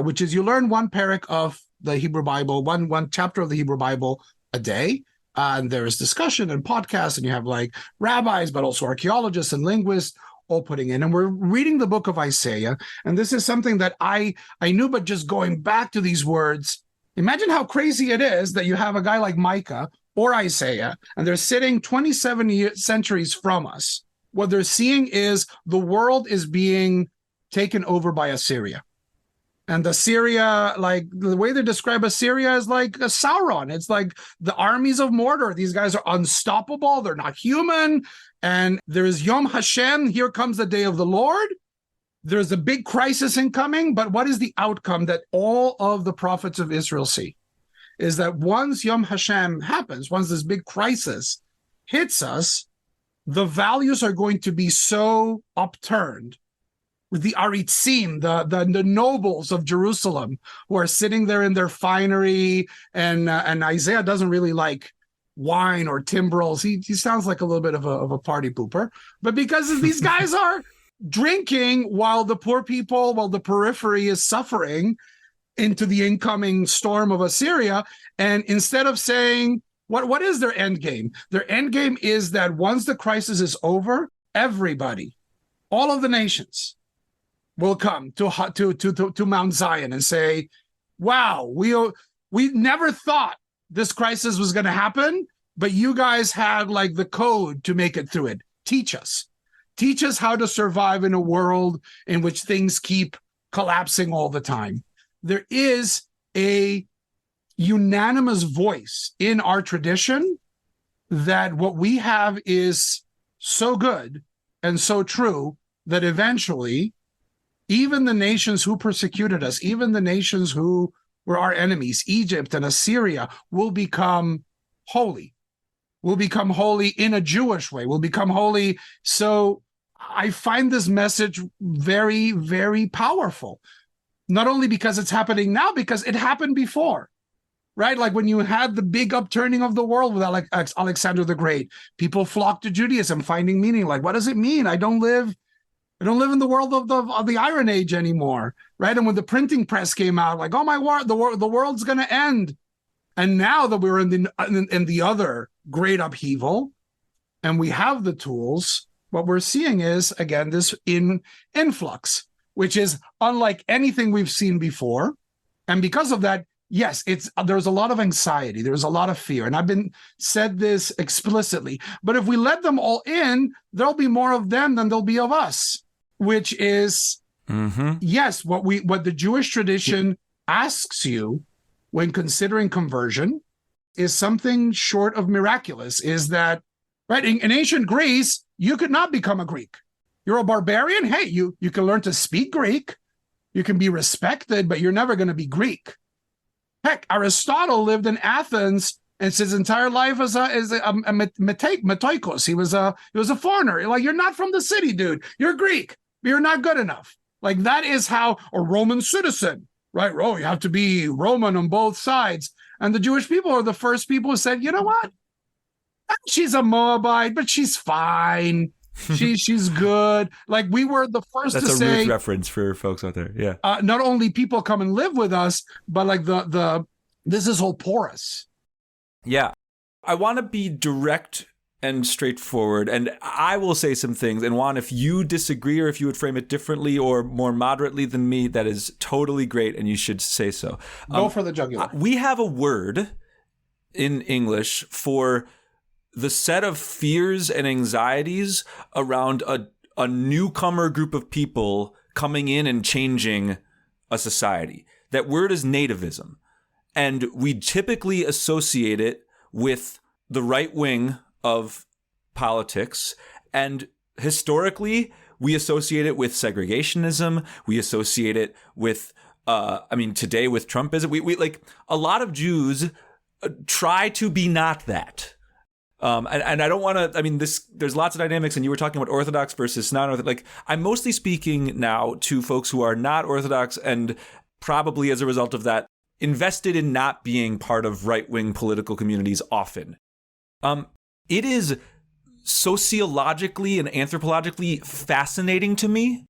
which is you learn one parak of the Hebrew Bible, one chapter of the Hebrew Bible a day. And there is discussion and podcasts, and you have like rabbis, but also archaeologists and linguists all putting in. And we're reading the book of Isaiah. And this is something that I knew, but just going back to these words, imagine how crazy it is that you have a guy like Micah or Isaiah, and they're sitting 27 centuries from us. What they're seeing is the world is being taken over by Assyria. And Assyria, like the way they describe Assyria is like a Sauron. It's like the armies of Mordor. These guys are unstoppable. They're not human. And there is Yom Hashem. Here comes the day of the Lord. There's a big crisis incoming. But what is the outcome that all of the prophets of Israel see? Is that once Yom Hashem happens, once this big crisis hits us, the values are going to be so upturned. The Aritzim, the nobles of Jerusalem, who are sitting there in their finery, and Isaiah doesn't really like wine or timbrels. He sounds like a little bit of a party pooper, but because these guys are drinking while the poor people, while the periphery is suffering into the incoming storm of Assyria, and instead of saying what is their end game? Their end game is that once the crisis is over, everybody, all of the nations, will come to Mount Zion and say, wow, we never thought this crisis was going to happen, but you guys had like the code to make it through it. Teach us how to survive in a world in which things keep collapsing all the time. There is a unanimous voice in our tradition that what we have is so good and so true that eventually even the nations who persecuted us, even the nations who were our enemies, Egypt and Assyria, will become holy. Will become holy in a Jewish way, will become holy. So I find this message very, very powerful. Not only because it's happening now, because it happened before, right? Like when you had the big upturning of the world with Alexander the Great, people flocked to Judaism, finding meaning. Like, what does it mean? I don't live in the world of the Iron Age anymore, right? And when the printing press came out, like, oh my word, the world's going to end. And now that we're in the other great upheaval, and we have the tools, what we're seeing is, again, this influx, which is unlike anything we've seen before. And because of that, yes, there's a lot of anxiety. There's a lot of fear. And I've said this explicitly. But if we let them all in, there'll be more of them than there'll be of us, which is, yes, what the Jewish tradition asks you when considering conversion is something short of miraculous, is that, right, in ancient Greece, you could not become a Greek. You're a barbarian? Hey, you can learn to speak Greek. You can be respected, but you're never going to be Greek. Heck, Aristotle lived in Athens, and his entire life was a metoikos. He was a foreigner. Like, you're not from the city, dude. You're Greek, but you're not good enough. Like, that is how a Roman citizen, right? Oh, you have to be Roman on both sides. And the Jewish people are the first people who said, you know what? She's a Moabite, but she's fine. She's good. Like, we were the first to say. That's a Ruth reference for folks out there. Yeah. Not only people come and live with us, but like this is all porous. Yeah. I want to be direct and straightforward, and I will say some things. And Juan, if you disagree or if you would frame it differently or more moderately than me, that is totally great, and you should say so. Go for the jugular. We have a word in English for the set of fears and anxieties around a newcomer group of people coming in and changing a society. That word is nativism. And we typically associate it with the right wing of politics. And historically, we associate it with segregationism. We associate it with, today with Trumpism. We like, a lot of Jews try to be not that. And I don't want to, there's lots of dynamics, and you were talking about Orthodox versus non-Orthodox. Like, I'm mostly speaking now to folks who are not Orthodox and probably as a result of that, invested in not being part of right-wing political communities often. It is sociologically and anthropologically fascinating to me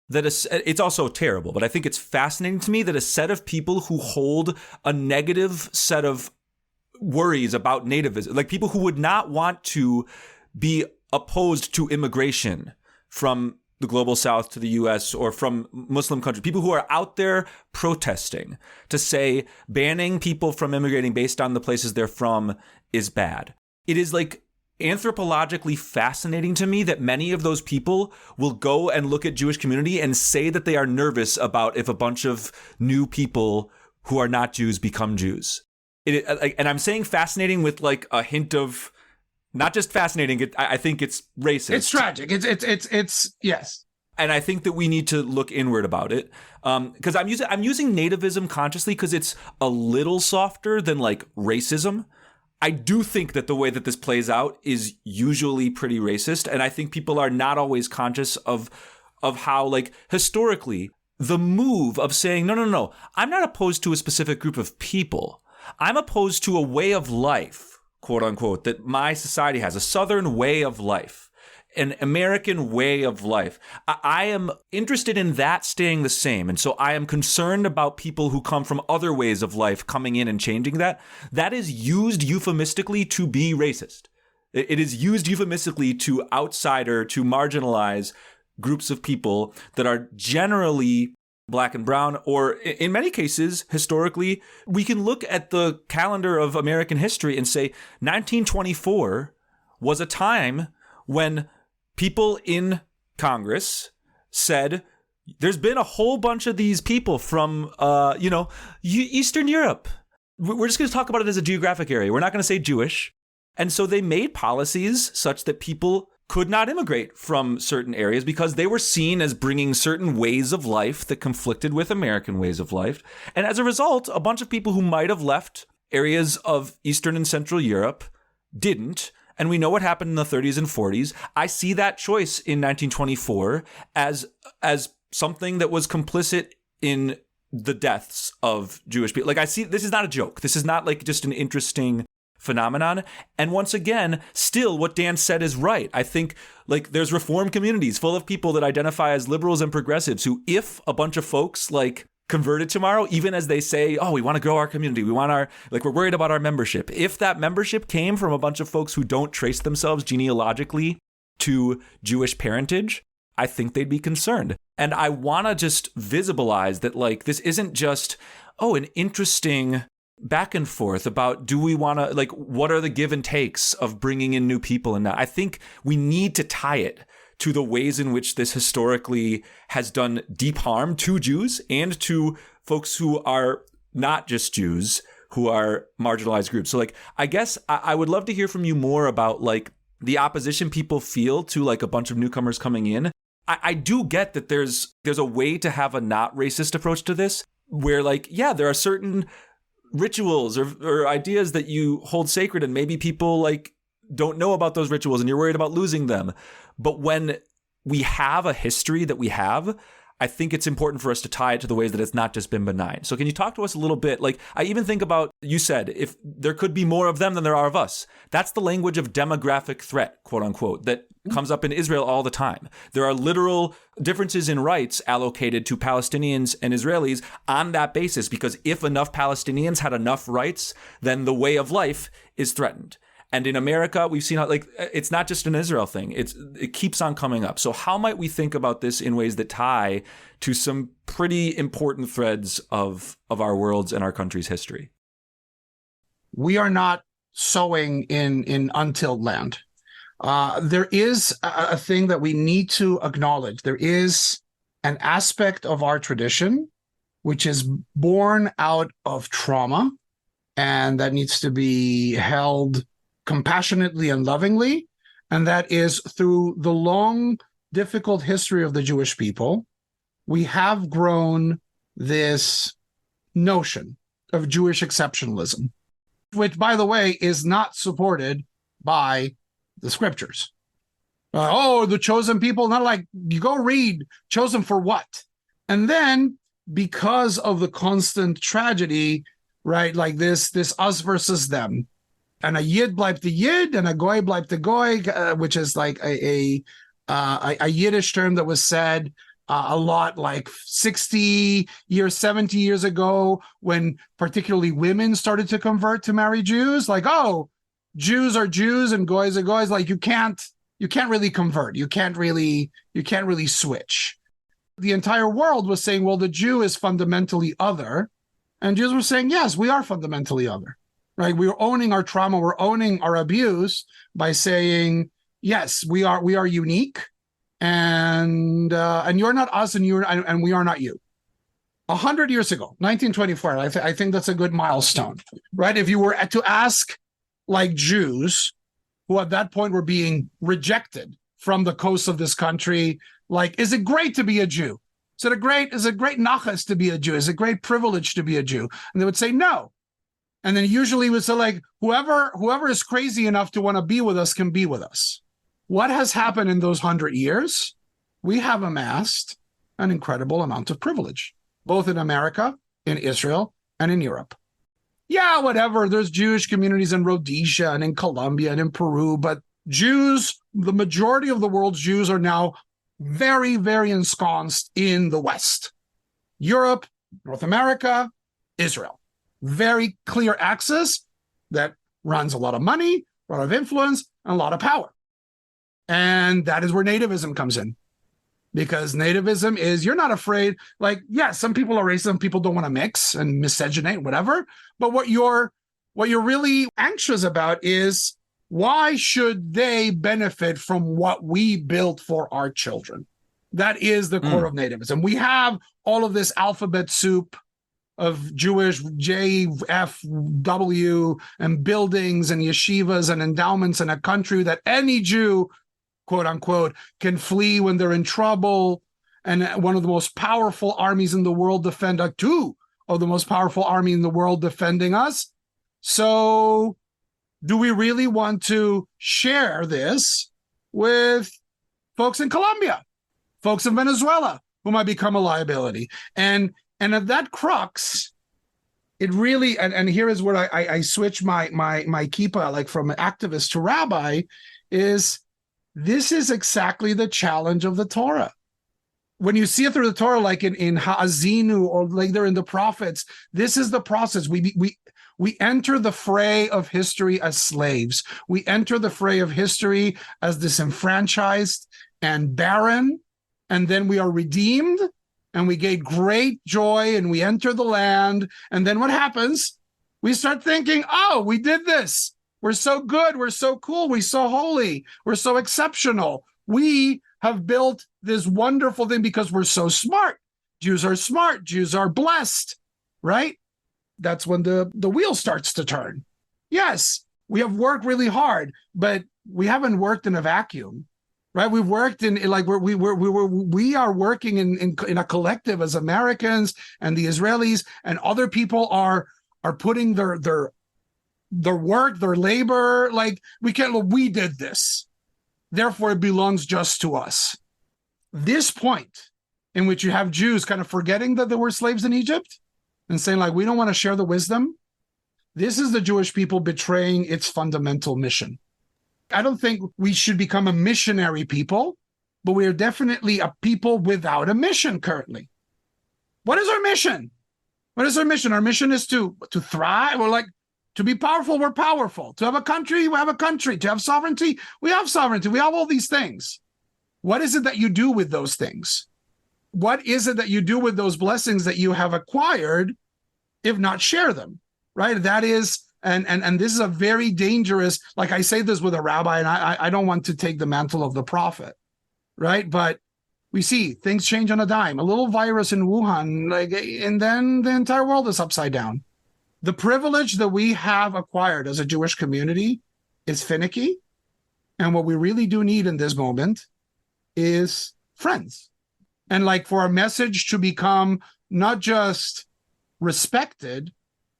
that it's also terrible, but I think it's fascinating to me that a set of people who hold a negative set of worries about nativism, like people who would not want to be opposed to immigration from the global south to the US or from Muslim countries, people who are out there protesting to say banning people from immigrating based on the places they're from is bad. It is like anthropologically fascinating to me that many of those people will go and look at Jewish community and say that they are nervous about if a bunch of new people who are not Jews become Jews. And I'm saying fascinating with like a hint of not just fascinating. I think it's racist. It's tragic. It's yes. And I think that we need to look inward about it. Because I'm using nativism consciously because it's a little softer than like racism. I do think that the way that this plays out is usually pretty racist. And I think people are not always conscious of how, like, historically, the move of saying, no, I'm not opposed to a specific group of people. I'm opposed to a way of life, quote unquote, that my society has, a Southern way of life, an American way of life. I am interested in that staying the same. And so I am concerned about people who come from other ways of life coming in and changing that. That is used euphemistically to be racist. It is used euphemistically to outsider, to marginalize groups of people that are generally Black and brown, or in many cases, historically, we can look at the calendar of American history and say 1924 was a time when people in Congress said, there's been a whole bunch of these people from, Eastern Europe. We're just going to talk about it as a geographic area. We're not going to say Jewish. And so they made policies such that people could not immigrate from certain areas because they were seen as bringing certain ways of life that conflicted with American ways of life. And as a result, a bunch of people who might have left areas of Eastern and Central Europe didn't. And we know what happened in the 30s and 40s. I see that choice in 1924 as something that was complicit in the deaths of Jewish people. Like, I see, this is not a joke. This is not like just an interesting phenomenon. And once again, still what Dan said is right. I think like there's reform communities full of people that identify as liberals and progressives who, if a bunch of folks like converted tomorrow, even as they say, oh, we want to grow our community, we're worried about our membership. If that membership came from a bunch of folks who don't trace themselves genealogically to Jewish parentage, I think they'd be concerned. And I want to just visibilize that, like, this isn't just, an interesting back and forth about, do we want to, like, what are the give and takes of bringing in new people? And I think we need to tie it to the ways in which this historically has done deep harm to Jews and to folks who are not just Jews, who are marginalized groups. So, like, I guess I would love to hear from you more about, like, the opposition people feel to, like, a bunch of newcomers coming in. I do get that there's a way to have a not racist approach to this, where, like, yeah, there are certain rituals or ideas that you hold sacred, and maybe people, like, don't know about those rituals and you're worried about losing them. But when we have a history that we have, I think it's important for us to tie it to the ways that it's not just been benign. So can you talk to us a little bit? Like, I even think about, you said, if there could be more of them than there are of us. That's the language of demographic threat, quote unquote, that comes up in Israel all the time. There are literal differences in rights allocated to Palestinians and Israelis on that basis, because if enough Palestinians had enough rights, then the way of life is threatened. And in America, we've seen how, like, it's not just an Israel thing. It keeps on coming up. So how might we think about this in ways that tie to some pretty important threads of our world's and our country's history? We are not sowing in untilled land. There is a thing that we need to acknowledge. There is an aspect of our tradition which is born out of trauma, and that needs to be held compassionately and lovingly, and that is through the long, difficult history of the Jewish people, we have grown this notion of Jewish exceptionalism, which, by the way, is not supported by the scriptures. The chosen people, not like, you go read, chosen for what? And then, because of the constant tragedy, right, like this us versus them, and a Yid bleibt the Yid, and a Goy bleibt the Goy, which is like a Yiddish term that was said a lot, like 60 years, 70 years ago, when particularly women started to convert to marry Jews. Like, Jews are Jews and Goys are Goys. Like, you can't really convert. You can't really switch. The entire world was saying, well, the Jew is fundamentally other, and Jews were saying, yes, we are fundamentally other. Right, we are owning our trauma, we're owning our abuse by saying, yes, we are unique, and you're not us, and we are not you. 100 years ago, 1924, I think that's a good milestone, right? If you were to ask, like, Jews who at that point were being rejected from the coast of this country, like, is it great to be a Jew? Is it great nachas to be a Jew? Is it a great privilege to be a Jew? And they would say no. And then usually we say, like, whoever is crazy enough to want to be with us can be with us. What has happened in those 100 years? We have amassed an incredible amount of privilege, both in America, in Israel, and in Europe. Yeah, whatever. There's Jewish communities in Rhodesia and in Colombia and in Peru, but Jews, the majority of the world's Jews, are now very, very ensconced in the West. Europe, North America, Israel. Very clear axis that runs a lot of money, a lot of influence, and a lot of power. And that is where nativism comes in. Because nativism is, you're not afraid, like, yeah, some people are racist, some people don't want to mix and miscegenate, whatever. But what you're really anxious about is, why should they benefit from what we built for our children? That is the core of nativism. We have all of this alphabet soup of Jewish J, F, W, and buildings and yeshivas and endowments in a country that any Jew, quote unquote, can flee when they're in trouble. And one of the most powerful armies in the world defend two of the most powerful army in the world defending us. So do we really want to share this with folks in Colombia, folks in Venezuela, who might become a liability? And at that crux, it really, and here is where I switch my kippah, like from activist to rabbi, is this is exactly the challenge of the Torah. When you see it through the Torah, like in Ha'azinu, or like they're in the prophets, this is the process. We enter the fray of history as slaves. We enter the fray of history as disenfranchised and barren, and then we are redeemed, and we gain great joy, and we enter the land. And then what happens? We start thinking, oh, we did this. We're so good. We're so cool. We're so holy. We're so exceptional. We have built this wonderful thing because we're so smart. Jews are smart. Jews are blessed, right? That's when the wheel starts to turn. Yes, we have worked really hard, but we haven't worked in a vacuum, right? We've worked in like we are working in a collective as Americans and the Israelis, and other people are putting their work, their labor. Like we did this, therefore it belongs just to us. This point in which you have Jews kind of forgetting that they were slaves in Egypt and saying, like, we don't want to share the wisdom. This is the Jewish people betraying its fundamental mission. I don't think we should become a missionary people, but we are definitely a people without a mission currently. What is our mission? What is our mission? Our mission is to thrive. We're like, to be powerful, we're powerful. To have a country, we have a country. To have sovereignty, we have sovereignty. We have all these things. What is it that you do with those things? What is it that you do with those blessings that you have acquired, if not share them, right? That is, and this is a very dangerous, like I say this with a rabbi, and I don't want to take the mantle of the prophet, right? But we see things change on a dime. A little virus in Wuhan, and then the entire world is upside down. The privilege that we have acquired as a Jewish community is finicky. And what we really do need in this moment is friends. And like for our message to become not just respected,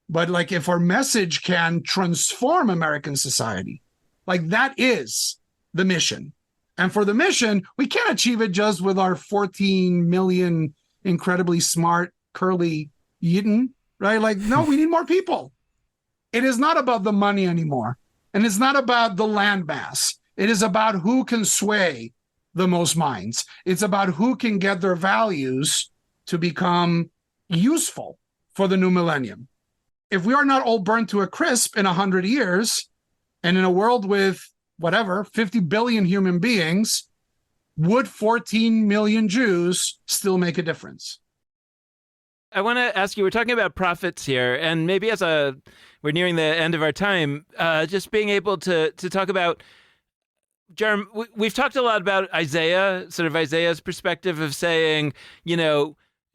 but like if our message can transform American society, like that is the mission. And for the mission, we can't achieve it just with our 14 million incredibly smart, curly Yidden, right? Like, no, we need more people. It is not about the money anymore. And it's not about the landmass. It is about who can sway the most minds. It's about who can get their values to become useful for the new millennium. If we are not all burned to a crisp in 100 years, and in a world with whatever, 50 billion human beings, would 14 million Jews still make a difference? I want to ask you, we're talking about prophets here, and maybe we're nearing the end of our time, just being able to talk about we've talked a lot about Isaiah, sort of Isaiah's perspective of saying,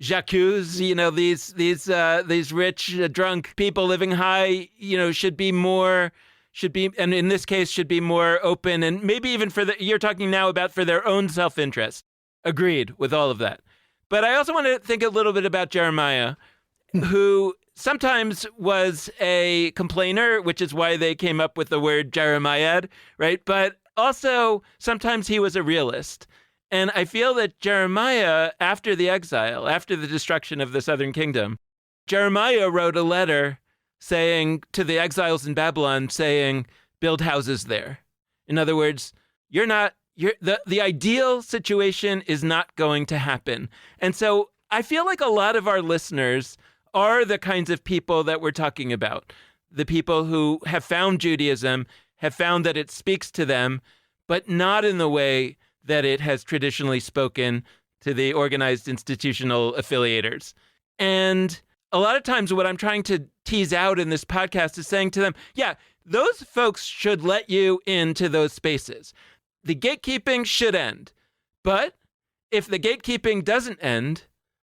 j'accuse, these rich, drunk people living high, should be, and in this case, should be more open, and maybe even you're talking now about for their own self-interest. Agreed with all of that. But I also want to think a little bit about Jeremiah, who sometimes was a complainer, which is why they came up with the word Jeremiah, right? But also, sometimes he was a realist. And I feel that Jeremiah, after the exile, after the destruction of the southern kingdom, Jeremiah wrote a letter saying to the exiles in Babylon, saying, build houses there. In other words, the ideal situation is not going to happen. And so I feel like a lot of our listeners are the kinds of people that we're talking about, the people who have found Judaism, have found that it speaks to them, but not in the way that it has traditionally spoken to the organized institutional affiliators. And a lot of times what I'm trying to tease out in this podcast is saying to them, yeah, those folks should let you into those spaces. The gatekeeping should end. But if the gatekeeping doesn't end,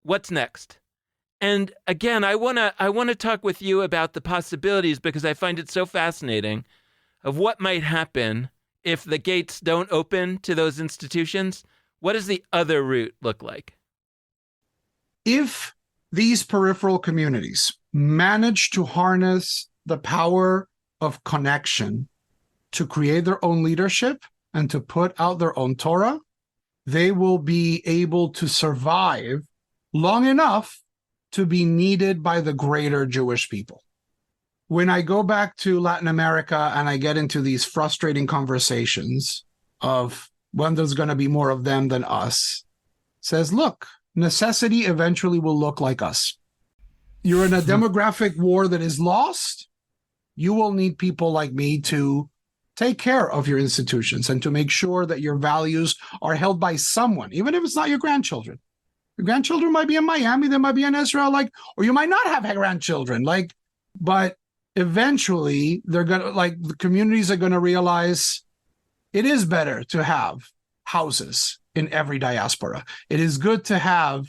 what's next? And again, I want to talk with you about the possibilities, because I find it so fascinating, of what might happen if the gates don't open to those institutions. What does the other route look like? If these peripheral communities manage to harness the power of connection to create their own leadership and to put out their own Torah, they will be able to survive long enough to be needed by the greater Jewish people. When I go back to Latin America and I get into these frustrating conversations of when there's going to be more of them than us, says, look, necessity eventually will look like us. You're in a demographic war that is lost. you will need people like me to take care of your institutions and to make sure that your values are held by someone, even if it's not your grandchildren. Your grandchildren might be in Miami, they might be in Israel, or you might not have grandchildren, but eventually they're gonna, the communities are gonna realize it is better to have houses in every diaspora. It is good to have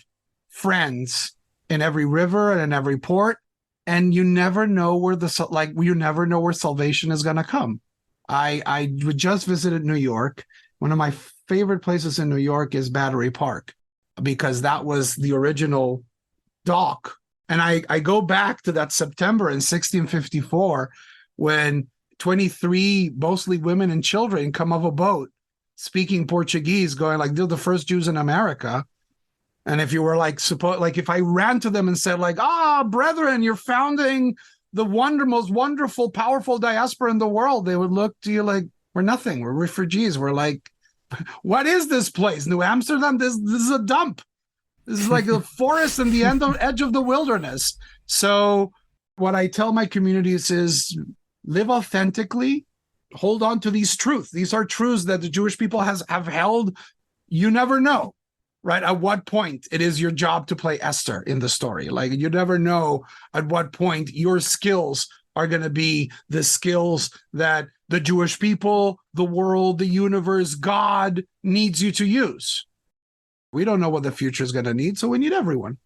friends in every river and in every port, and you never know where you never know where salvation is gonna come. I just visited New York. One of my favorite places in New York is Battery Park, because that was the original dock. And I go back to that September in 1654 when 23, mostly women and children, come off a boat speaking Portuguese, going they're the first Jews in America. And if you were if I ran to them and said brethren, you're founding the most wonderful, powerful diaspora in the world, they would look to you like, we're nothing. We're refugees. We're like, what is this place? New Amsterdam? This is a dump. This is like the forest and the edge of the wilderness. So what I tell my communities is live authentically, hold on to these truths. These are truths that the Jewish people have held. You never know, right? At what point it is your job to play Esther in the story. You never know at what point your skills are going to be the skills that the Jewish people, the world, the universe, God needs you to use. We don't know what the future is going to need, so we need everyone.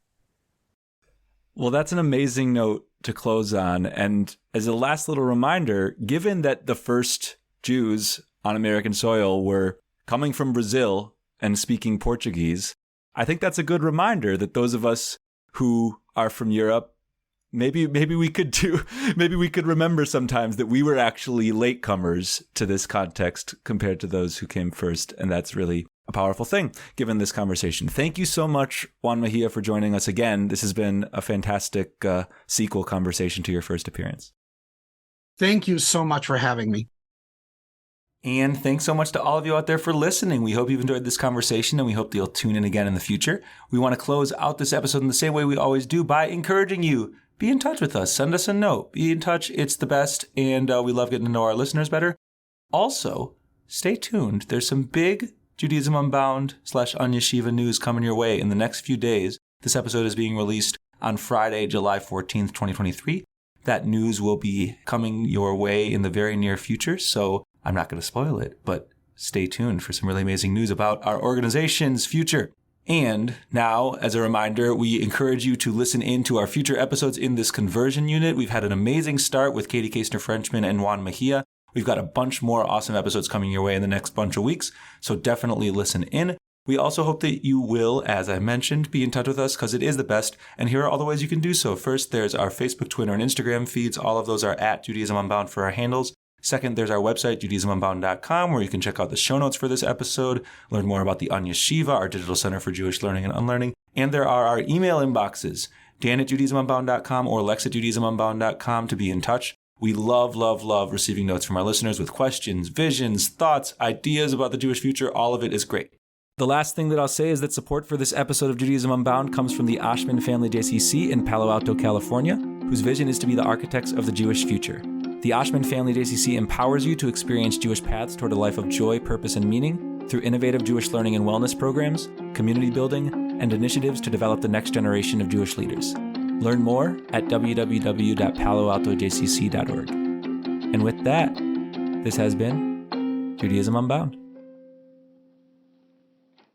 Well, that's an amazing note to close on. And as a last little reminder, given that the first Jews on American soil were coming from Brazil and speaking Portuguese, I think that's a good reminder that those of us who are from Europe, maybe we could remember sometimes that we were actually latecomers to this context compared to those who came first. And that's really a powerful thing given this conversation. Thank you so much, Juan Mejia, for joining us again. This has been a fantastic sequel conversation to your first appearance. Thank you so much for having me. And thanks so much to all of you out there for listening. We hope you've enjoyed this conversation, and we hope that you'll tune in again in the future. We want to close out this episode in the same way we always do, by encouraging you. Be in touch with us. Send us a note. Be in touch. It's the best, and we love getting to know our listeners better. Also, stay tuned. There's some big Judaism Unbound / Unyeshiva news coming your way in the next few days. This episode is being released on Friday, July 14th, 2023. That news will be coming your way in the very near future, so I'm not going to spoil it, but stay tuned for some really amazing news about our organization's future. And now, as a reminder, we encourage you to listen in to our future episodes in this conversion unit. We've had an amazing start with Katie Kasner-Frenchman and Juan Mejia. We've got a bunch more awesome episodes coming your way in the next bunch of weeks, so definitely listen in. We also hope that you will, as I mentioned, be in touch with us because it is the best, and here are all the ways you can do so. First, there's our Facebook, Twitter, and Instagram feeds. All of those are at Judaism Unbound for our handles. Second, there's our website, JudaismUnbound.com, where you can check out the show notes for this episode, learn more about the Unyeshiva, our digital center for Jewish learning and unlearning. And there are our email inboxes, Dan@JudaismUnbound.com or Lex@JudaismUnbound.com to be in touch. We love, love, love receiving notes from our listeners with questions, visions, thoughts, ideas about the Jewish future. All of it is great. The last thing that I'll say is that support for this episode of Judaism Unbound comes from the Ashman Family JCC in Palo Alto, California, whose vision is to be the architects of the Jewish future. The Ashman Family JCC empowers you to experience Jewish paths toward a life of joy, purpose, and meaning through innovative Jewish learning and wellness programs, community building, and initiatives to develop the next generation of Jewish leaders. Learn more at www.paloaltojcc.org. And with that, this has been Judaism Unbound.